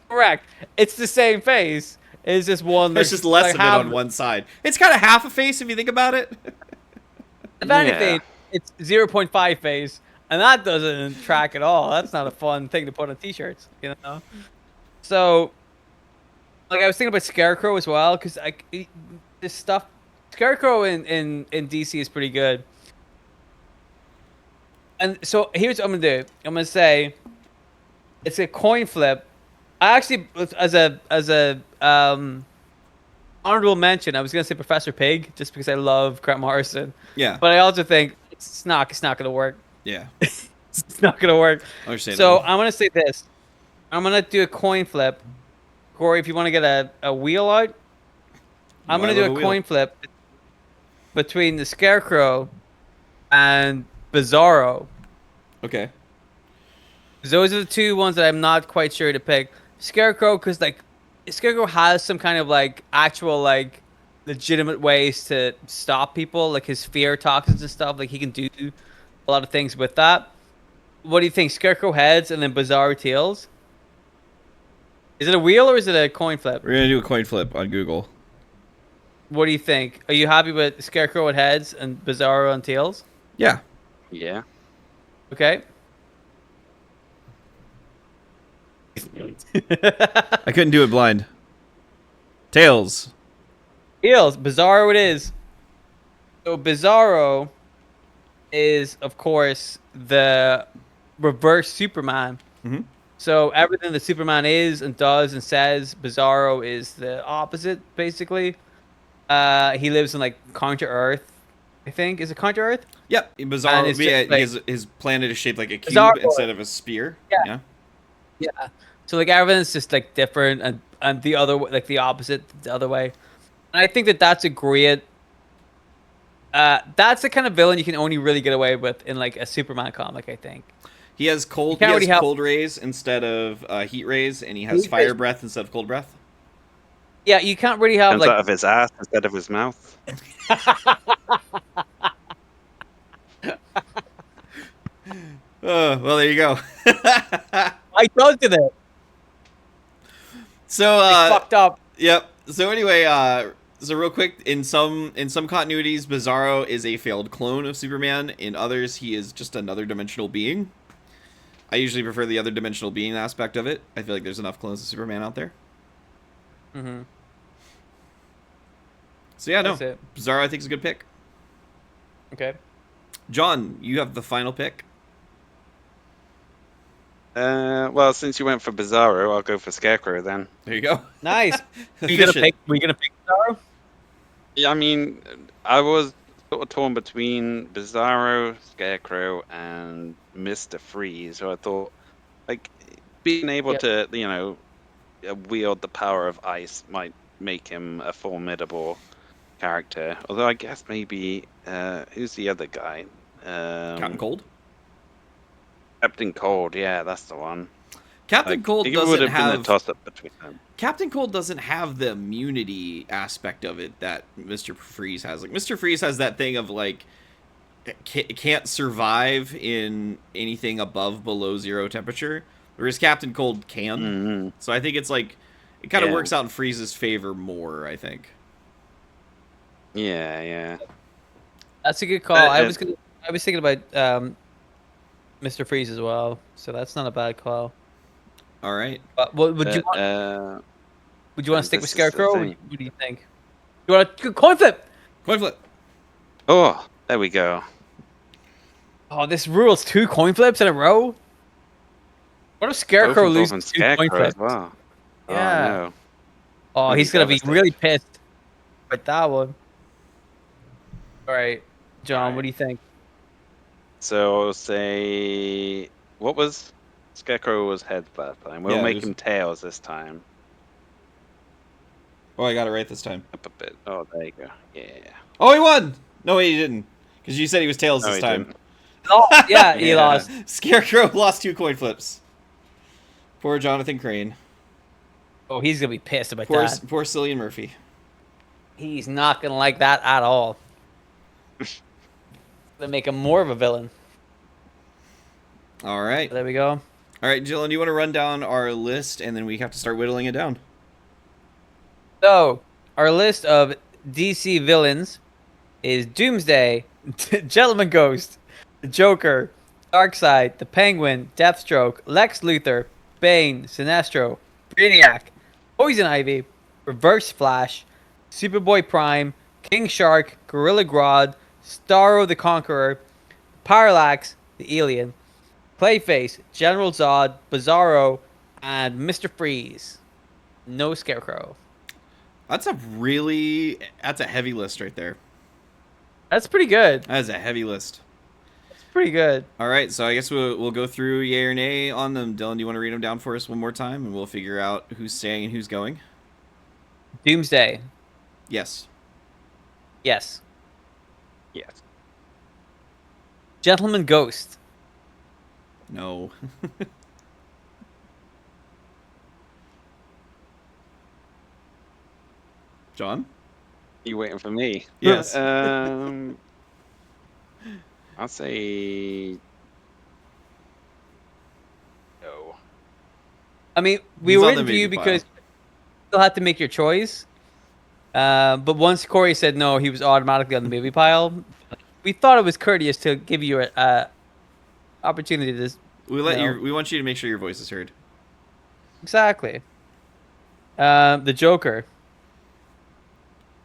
Correct. It's the same face. It's just one. There's just less of it on one side. It's kind of half a face if you think about it. If anything, it's 0.5 face, and that doesn't track at all. That's not a fun thing to put on t-shirts, you know. So, like, I was thinking about Scarecrow as well, because this stuff, Scarecrow in DC is pretty good. And so here's what I'm gonna do. I'm gonna say it's a coin flip. I actually, as a honorable mention, I was gonna say Professor Pig just because I love Grant Morrison, Yeah. but I also think it's not gonna work. Yeah. It's not gonna work. Understandable. So I'm gonna say this. I'm gonna do a coin flip. Corey, if you want to get a wheel out, I'm gonna I do love a a coin wheel. flip between the Scarecrow and Bizarro. Okay. 'Cause those are the two ones that I'm not quite sure to pick. Scarecrow, because like Scarecrow has some kind of like actual like legitimate ways to stop people, like his fear toxins and stuff. Like he can do a lot of things with that. What do you think? Scarecrow heads and then Bizarro tails? Is it a wheel or is it a coin flip? We're gonna do a coin flip on Google. What do you think? Are you happy with Scarecrow with heads and Bizarro on tails? Yeah. Yeah. Okay. I couldn't do it blind. Tails. Tails. Bizarro it is. So Bizarro is, of course, the reverse Superman. Mm-hmm. So everything that Superman is and does and says, Bizarro is the opposite, basically. He lives in like Counter Earth, I think. Is it Counter Earth? Yep. And Bizarre. it's Yeah. just, His planet is shaped like a cube Bizarro. instead of a spear. Yeah. Yeah. Yeah. So like everything's just like different and the other like the opposite the other way. And I think that that's a great. That's the kind of villain you can only really get away with in like a Superman comic, I think. He has cold. He can't has really have- cold rays instead of heat rays, and he has Heat fire rays. breath instead of cold breath. Yeah, you can't really have Comes like out of his ass instead of his mouth. Well, there you go. I told you that. So, It's fucked up. yep. So anyway, so real quick, in some continuities, Bizarro is a failed clone of Superman. In others, he is just another dimensional being. I usually prefer the other dimensional being aspect of it. I feel like there's enough clones of Superman out there. Mm-hmm. So yeah, no, That's it. Bizarro I think is a good pick. Okay. John, you have the final pick. Well, since you went for Bizarro, I'll go for Scarecrow then. There you go. Nice. Were you gonna pick Bizarro? Yeah, I mean, I was sort of torn between Bizarro, Scarecrow, and Mr. Freeze. So I thought, like, being able to, wield the power of ice might make him a formidable character. Although I guess maybe, who's the other guy? Captain Cold. Captain Cold, yeah, that's the one. Captain Cold it would doesn't have been a have toss-up between them. Captain Cold doesn't have the immunity aspect of it that Mr. Freeze has. Like Mr. Freeze has that thing of like can't survive in anything above below 0 temperature, whereas Captain Cold can. Mm-hmm. So I think it's like it kind of Yeah. works out in Freeze's favor more. I think. Yeah, yeah. That's a good call. I was thinking about Mr. Freeze as well, so that's not a bad call. All right. But would you want to stick with this is the Scarecrow? Or thing. what do you think? You want to coin flip? Coin flip. Oh, there we go. Oh, this rules 2 coin flips in a row. What if Scarecrow Both loses involving 2 coin Scarecrow flips? as well. Yeah. Oh, no. Oh, That'd he's be gonna be really devastating. pissed with that one. All right, John, Alright. what do you think? So I'll say, what was Scarecrow was heads last time. We'll Yeah, it make was- him tails this time. Oh, I got it right this time. Up a bit. Oh, there you go. Yeah. Oh, he won! No, wait, he didn't. Because you said he was tails No, this he time. didn't. Oh, yeah, he Yeah. lost. Scarecrow lost 2 coin flips. Poor Jonathan Crane. Oh, he's gonna be pissed about that. Poor Cillian Murphy. He's not gonna like that at all. Gonna make him more of a villain. All right. There we go. All right, Jillian, do you want to run down our list, and then we have to start whittling it down? So, our list of DC villains is Doomsday, Gentleman Ghost, the Joker, Darkseid, the Penguin, Deathstroke, Lex Luthor, Bane, Sinestro, Brainiac, Poison Ivy, Reverse Flash, Superboy Prime, King Shark, Gorilla Grodd, Starro the Conqueror, Parallax, the Alien, Clayface, General Zod, Bizarro, and Mr. Freeze. No Scarecrow. That's a heavy list right there. That's pretty good. That is a heavy list. It's pretty good. All right, so I guess we'll go through yay or nay on them. Dylan, do you want to read them down for us one more time, and we'll figure out who's staying and who's going? Doomsday. Yes. Yes. Yes. Gentleman Ghost. No. John? You waiting for me? Yes. I'll say no. I mean, we He's were on the into you maybe because you still had to make your choice. But once Corey said no, he was automatically on the maybe pile. We thought it was courteous to give you a opportunity to. We No. want you to make sure your voice is heard. Exactly. The Joker.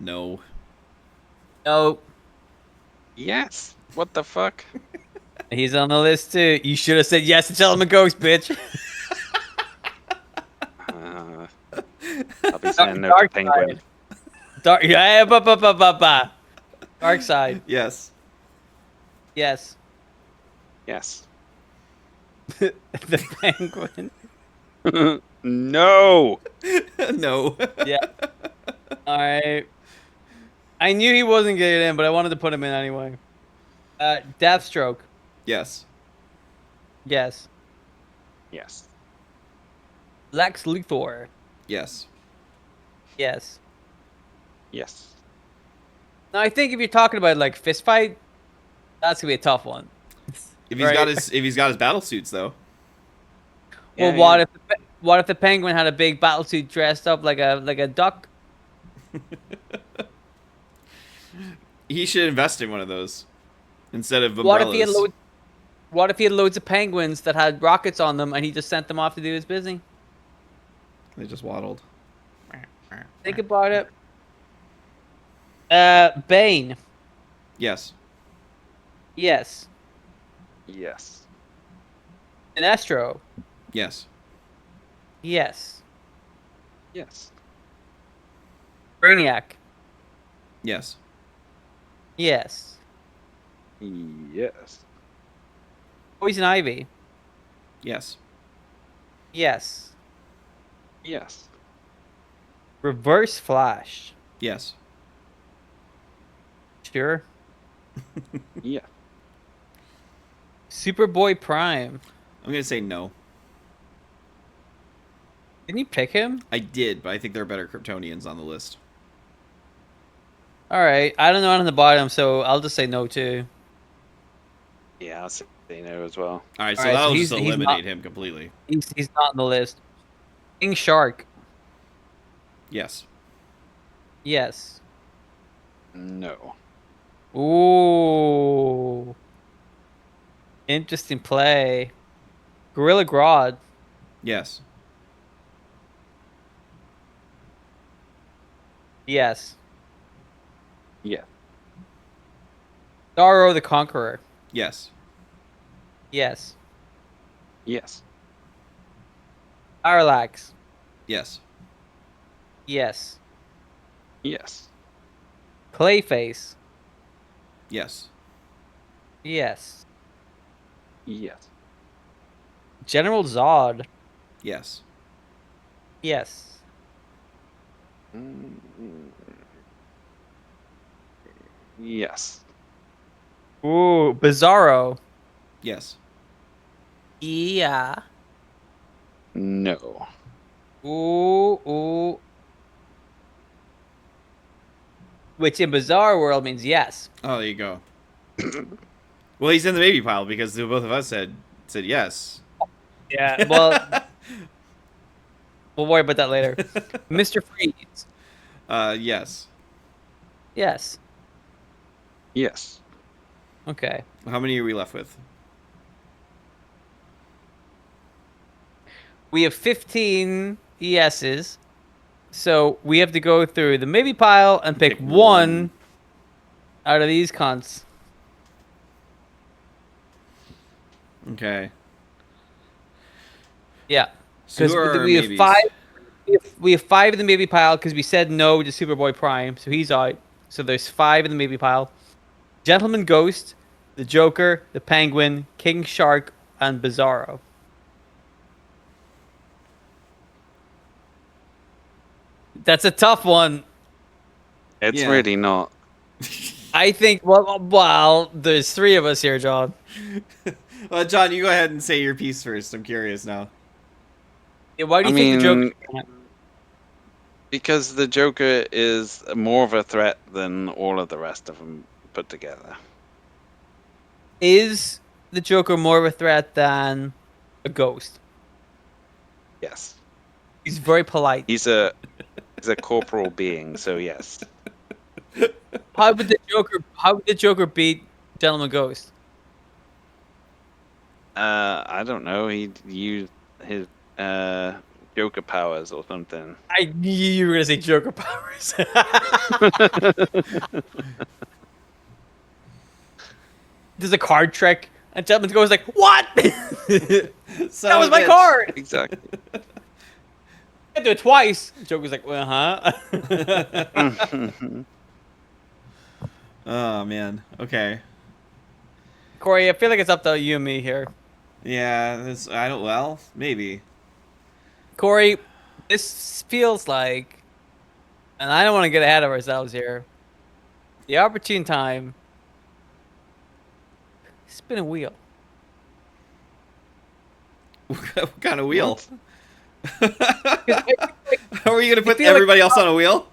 No. No, Yes. What the fuck? he's on the list too. You should have said yes to Gentleman Ghost, bitch. I'll be saying no to Dark Penguin. Dark Side. Yes. Yes. Yes. The Penguin. No. No. Yeah. All right. I knew he wasn't getting in, but I wanted to put him in anyway. Deathstroke. Yes. Yes. Yes. Lex Luthor. Yes. Yes. Yes. Now I think if you're talking about like fist fight, that's gonna be a tough one. If he's got his battle suits though. Well, Yeah, what if the Penguin had a big battle suit dressed up like a duck? He should invest in one of those instead of umbrellas. What if he had loads of penguins that had rockets on them and he just sent them off to do his busy? They just waddled. Think about it. Bane. Yes. Yes. Yes. Sinestro. Yes. Yes. Yes. Brainiac. Yes. Yes. Yes. Poison Ivy. Yes. Yes. Yes. Reverse Flash. Yes. Sure. Yeah. Superboy Prime. I'm gonna say no. Didn't you pick him? I did, but I think there are better Kryptonians on the list. All right. I don't know on the bottom, so I'll just say no too. Yeah, I'll say no as well. All right, so All right, so that'll he's- just he's eliminate not- him completely. He's not on the list. King Shark. Yes. Yes. No. Ooh. Interesting play. Gorilla Grodd. Yes. Yes. Yeah. Starro the Conqueror. Yes. Yes. Yes. Parallax. Yes. Yes. Yes. Clayface. Yes. Yes. Yes. General Zod. Yes. Yes. Mm, Yes. Ooh, Bizarro. Yes. Yeah. No. Ooh. Which in Bizarre World means yes. Oh, there you go. Well, he's in the maybe pile because the both of us said yes. Yeah. Well, we'll worry about that later. Mr. Freeze. Yes. Yes. Yes. Okay. How many are we left with? We have 15 yeses. So we have to go through the maybe pile and pick one out of these cunts. Okay. Yeah. So Because who are our we have maybes? five. We have 5 in the maybe pile because we said no to Superboy Prime, so he's out. So there's 5 in the maybe pile. Gentleman Ghost, the Joker, the Penguin, King Shark, and Bizarro. That's a tough one. It's Yeah. really not. I think. Well, there's 3 of us here, John. Well, John, you go ahead and say your piece first. I'm curious now. Yeah, why do I you think the Joker? mean, because the Joker is more of a threat than all of the rest of them put together. Is the Joker more of a threat than a ghost? Yes. He's very polite. He's a corporal being, so yes. How would the Joker beat Gentleman Ghost? I don't know. He used his Joker powers or something. I knew you were gonna say Joker powers. There's a card trick, and Gentleman Ghost is like, "What? That was my card. Exactly. I do it twice." Joker's like, "Uh huh." Oh man. Okay. Corey, I feel like it's up to you and me here. Yeah. This. I don't. Well, maybe. Corey, this feels like, and I don't want to get ahead of ourselves here. The opportune time. Spin a wheel. What kind of wheel? The Are we gonna put feel like- everybody else on a wheel?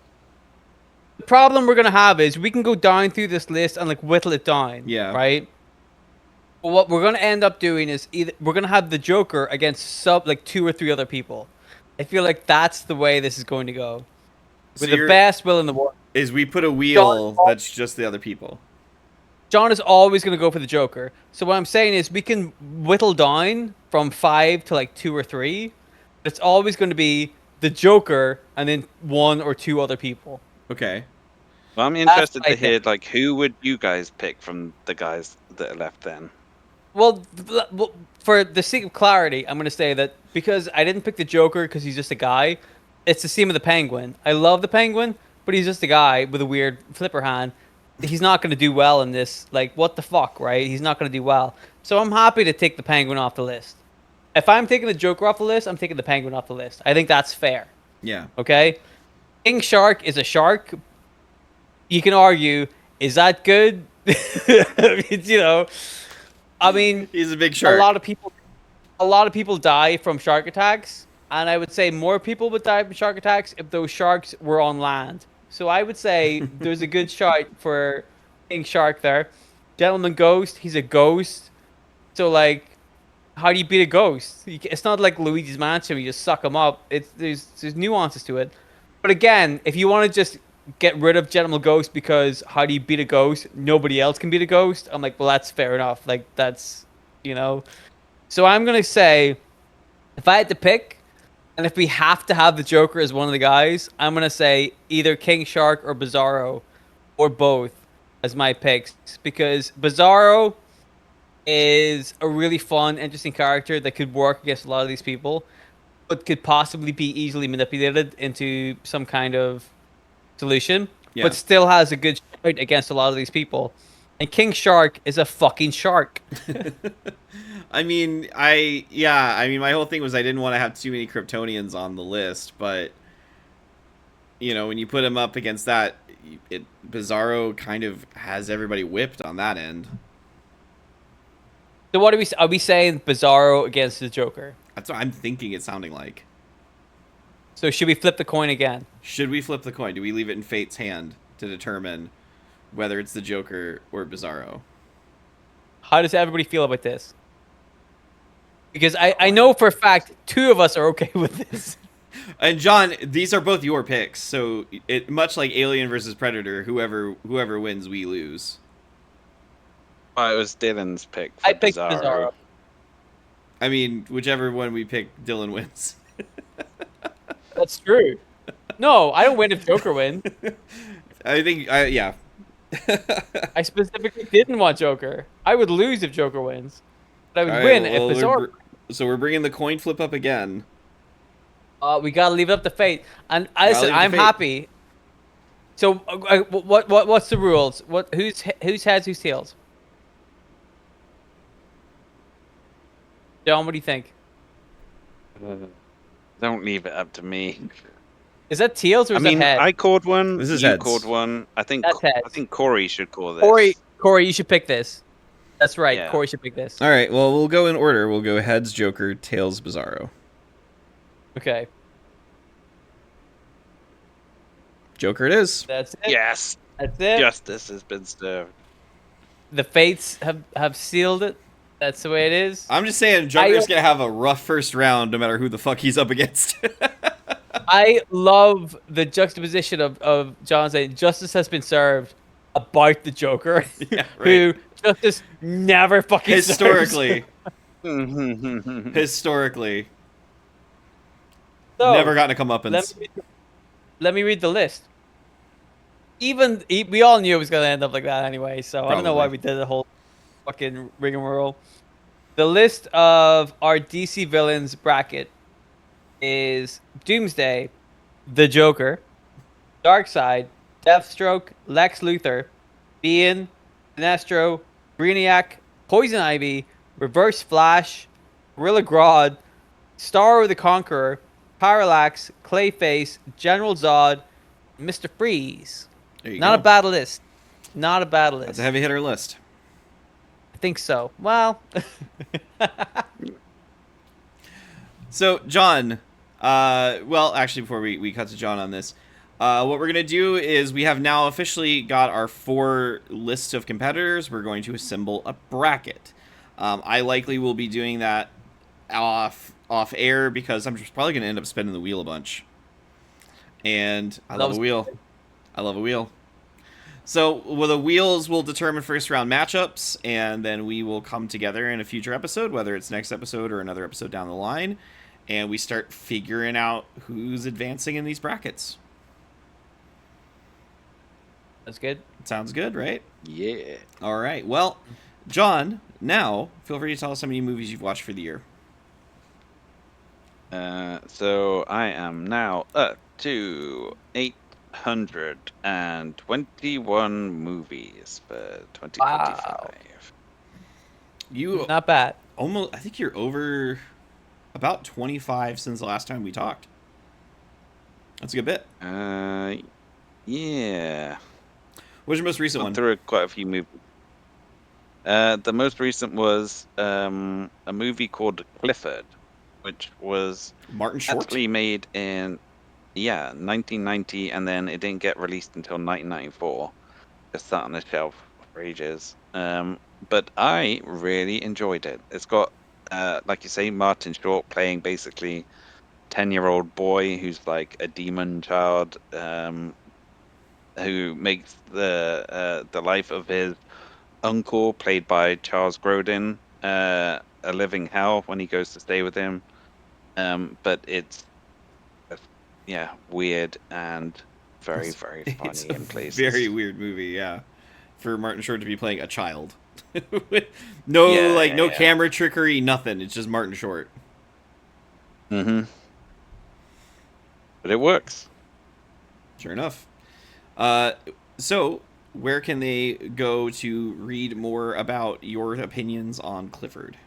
problem we're gonna have is we can go down through this list and like whittle it down. Yeah. Right. But what we're gonna end up doing is either we're gonna have the Joker against like 2 or 3 other people. I feel like that's the way this is going to go. So With the best will in the world. Is we put a wheel that's just the other people. John is always going to go for the Joker. So what I'm saying is we can whittle down from 5 to like 2 or 3. It's always going to be the Joker and then 1 or 2 other people. Okay. Well, I'm interested what I to hear, think. like, who would you guys pick from the guys that are left then? Well, for the sake of clarity, I'm going to say that because I didn't pick the Joker because he's just a guy, it's the same with the Penguin. I love the Penguin, but he's just a guy with a weird flipper hand. He's not going to do well in this. Like, what the fuck, right? He's not going to do well. So I'm happy to take the Penguin off the list. If I'm taking the Joker off the list, I'm taking the Penguin off the list. I think that's fair. Yeah. Okay? King Shark is a shark. You can argue, is that good? You know, I mean, He's a big shark. a lot of people die from shark attacks, and I would say more people would die from shark attacks if those sharks were on land. So I would say there's a good shot for King Shark there. Gentleman Ghost, he's a ghost. So like, how do you beat a ghost? It's not like Luigi's Mansion, you just suck him up. There's nuances to it. But again, if you want to just get rid of Genital Ghost because how do you beat a ghost? Nobody else can beat a ghost. I'm like, well, that's fair enough. Like, that's, you know. So I'm going to say, if I had to pick, and if we have to have the Joker as one of the guys, I'm going to say either King Shark or Bizarro, or both, as my picks. Because Bizarro is a really fun, interesting character that could work against a lot of these people, but could possibly be easily manipulated into some kind of solution, Yeah. but still has a good fight against a lot of these people. And King Shark is a fucking shark. I mean, my whole thing was I didn't want to have too many Kryptonians on the list, but you know, when you put him up against that, Bizarro kind of has everybody whipped on that end. So what are we saying Bizarro against the Joker? That's what I'm thinking it's sounding like. So should we flip the coin again? Should we flip the coin? Do we leave it in fate's hand to determine whether it's the Joker or Bizarro? How does everybody feel about this? Because I know for a fact 2 of us are okay with this. And John, these are both your picks, so it much like Alien versus Predator, whoever wins, we lose. Oh, it was Dylan's pick for I picked Bizarro. Bizarro. I mean, whichever one we pick, Dylan wins. That's true. No, I don't win if Joker wins. I think, yeah. I specifically didn't want Joker. I would lose if Joker wins. But I would All right, win well, if Bizarro. so we're bringing the coin flip up again. We gotta leave it up to fate. And listen, leave it to I'm fate. happy. So what's the rules? Who's heads, who's tails? John, what do you think? Don't leave it up to me. Is that tails or is that head? I called one. This is you heads. called one. I think That's heads. I think Corey should call this. Corey, you should pick this. That's right. Yeah. Corey should pick this. All right, well, we'll go in order. We'll go heads, Joker, tails, Bizarro. Okay. Joker it is. That's it. Yes, That's it. justice has been served. The fates have sealed it. That's the way it is. I'm just saying, Joker's gonna have a rough first round no matter who the fuck he's up against. I love the juxtaposition of John saying justice has been served about the Joker, Yeah, right. who justice never fucking Historically. Historically. Historically. So, Never gotten a comeuppance. let me read the list. We all knew it was gonna end up like that anyway, so I don't know why Probably. we did the whole fucking rigmarole. The list of our DC villains bracket is Doomsday, the Joker, Darkseid, Deathstroke, Lex Luthor, Bean, Sinestro, Brainiac, Poison Ivy, Reverse Flash, Gorilla Grodd, Star the Conqueror, Parallax, Clayface, General Zod, Mr. Freeze. There you Not a go. bad list. Not a bad list. That's a heavy hitter list. I think so. Well, So, John, well, actually, before we cut to John on this, what we're going to do is we have now officially got our 4 lists of competitors. We're going to assemble a bracket. I likely will be doing that off air because I'm just probably going to end up spinning the wheel a bunch. And I love a wheel. I love a wheel. So, well, the wheels will determine first round matchups, and then we will come together in a future episode, whether it's next episode or another episode down the line, and we start figuring out who's advancing in these brackets. that's good. Sounds good, right? Yeah. All right. Well, John, now feel free to tell us how many movies you've watched for the year. So I am now up to 821 movies for 2025. Wow. You Not bad. almost, I think you're over about 25 since the last time we talked. That's a good bit. Yeah. What's your most recent one? Gone through quite a few movies. The most recent was a movie called Clifford, which was Martin Short? actually made in 1990, and then it didn't get released until 1994. Just sat on the shelf for ages. But I really enjoyed it. It's got, like you say, Martin Short playing basically 10-year-old boy who's like a demon child. who makes the life of his uncle, played by Charles Grodin, a living hell when he goes to stay with him. But it's weird and very, very It's funny a in very places. weird movie, yeah. For Martin Short to be playing a child. Yeah, No yeah, camera trickery, nothing. It's just Martin Short. yeah. But it works. Sure enough. Uh, so, where can they go to read more about your opinions on Clifford?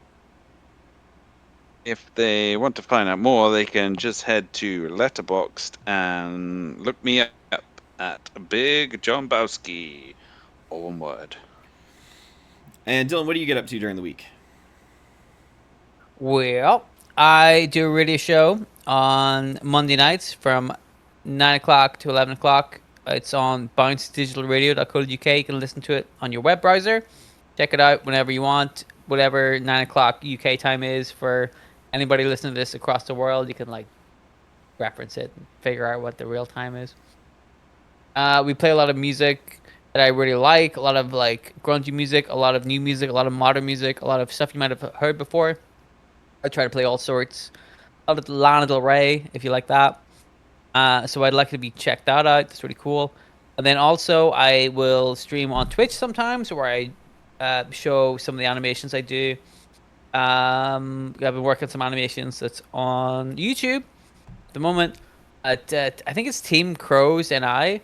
If they want to find out more, they can just head to Letterboxd and look me up at Big John Bowski, all one word. And Dylan, what do you get up to during the week? Well, I do a radio show on Monday nights from 9 o'clock to 11 o'clock. It's on bouncedigitalradio.co.uk. You can listen to it on your web browser. Check it out whenever you want, whatever 9 o'clock UK time is for anybody listening to this across the world. You can like reference it and figure out what the real time is. We play a lot of music that I really like, a lot of like grungy music, a lot of new music, a lot of modern music, a lot of stuff you might have heard before. I try to play all sorts. A lot of Lana Del Rey, if you like that. So I'd like to be checked that out. That's really cool. And then also I will stream on Twitch sometimes, where I show some of the animations I do. I've been working some animations that's on YouTube at the moment. I think it's Team Crows and I.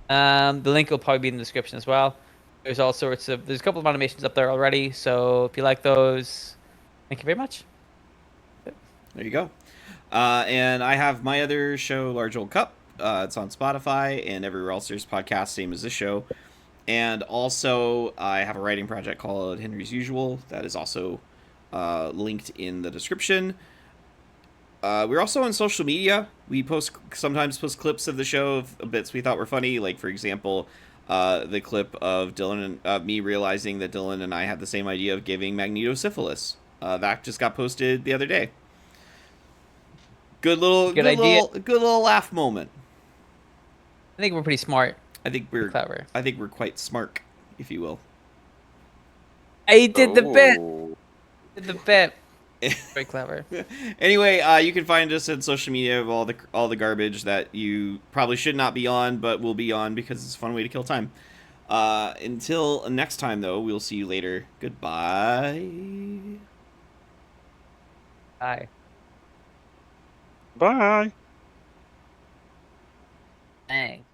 The link will probably be in the description as well. There's all sorts of. There's a couple of animations up there already. So if you like those, thank you very much. There you go. And I have my other show, Large Old Cup. It's on Spotify and everywhere else there's podcasts, same as this show. And also, I have a writing project called Henry's Usual that is also linked in the description. We're also on social media. We sometimes post clips of the show of bits we thought were funny. Like, for example, the clip of Dylan and me realizing that Dylan and I had the same idea of giving Magneto syphilis. That just got posted the other day. Good idea. Good little laugh moment. I think we're pretty smart. I think Pretty clever. I think we're quite smart, if you will. I did the bit. Oh. Did the bit. Very clever. Anyway, you can find us on social media of all the garbage that you probably should not be on, but will be on because it's a fun way to kill time. Until next time, though, we'll see you later. Goodbye. Bye. Bye. Thanks.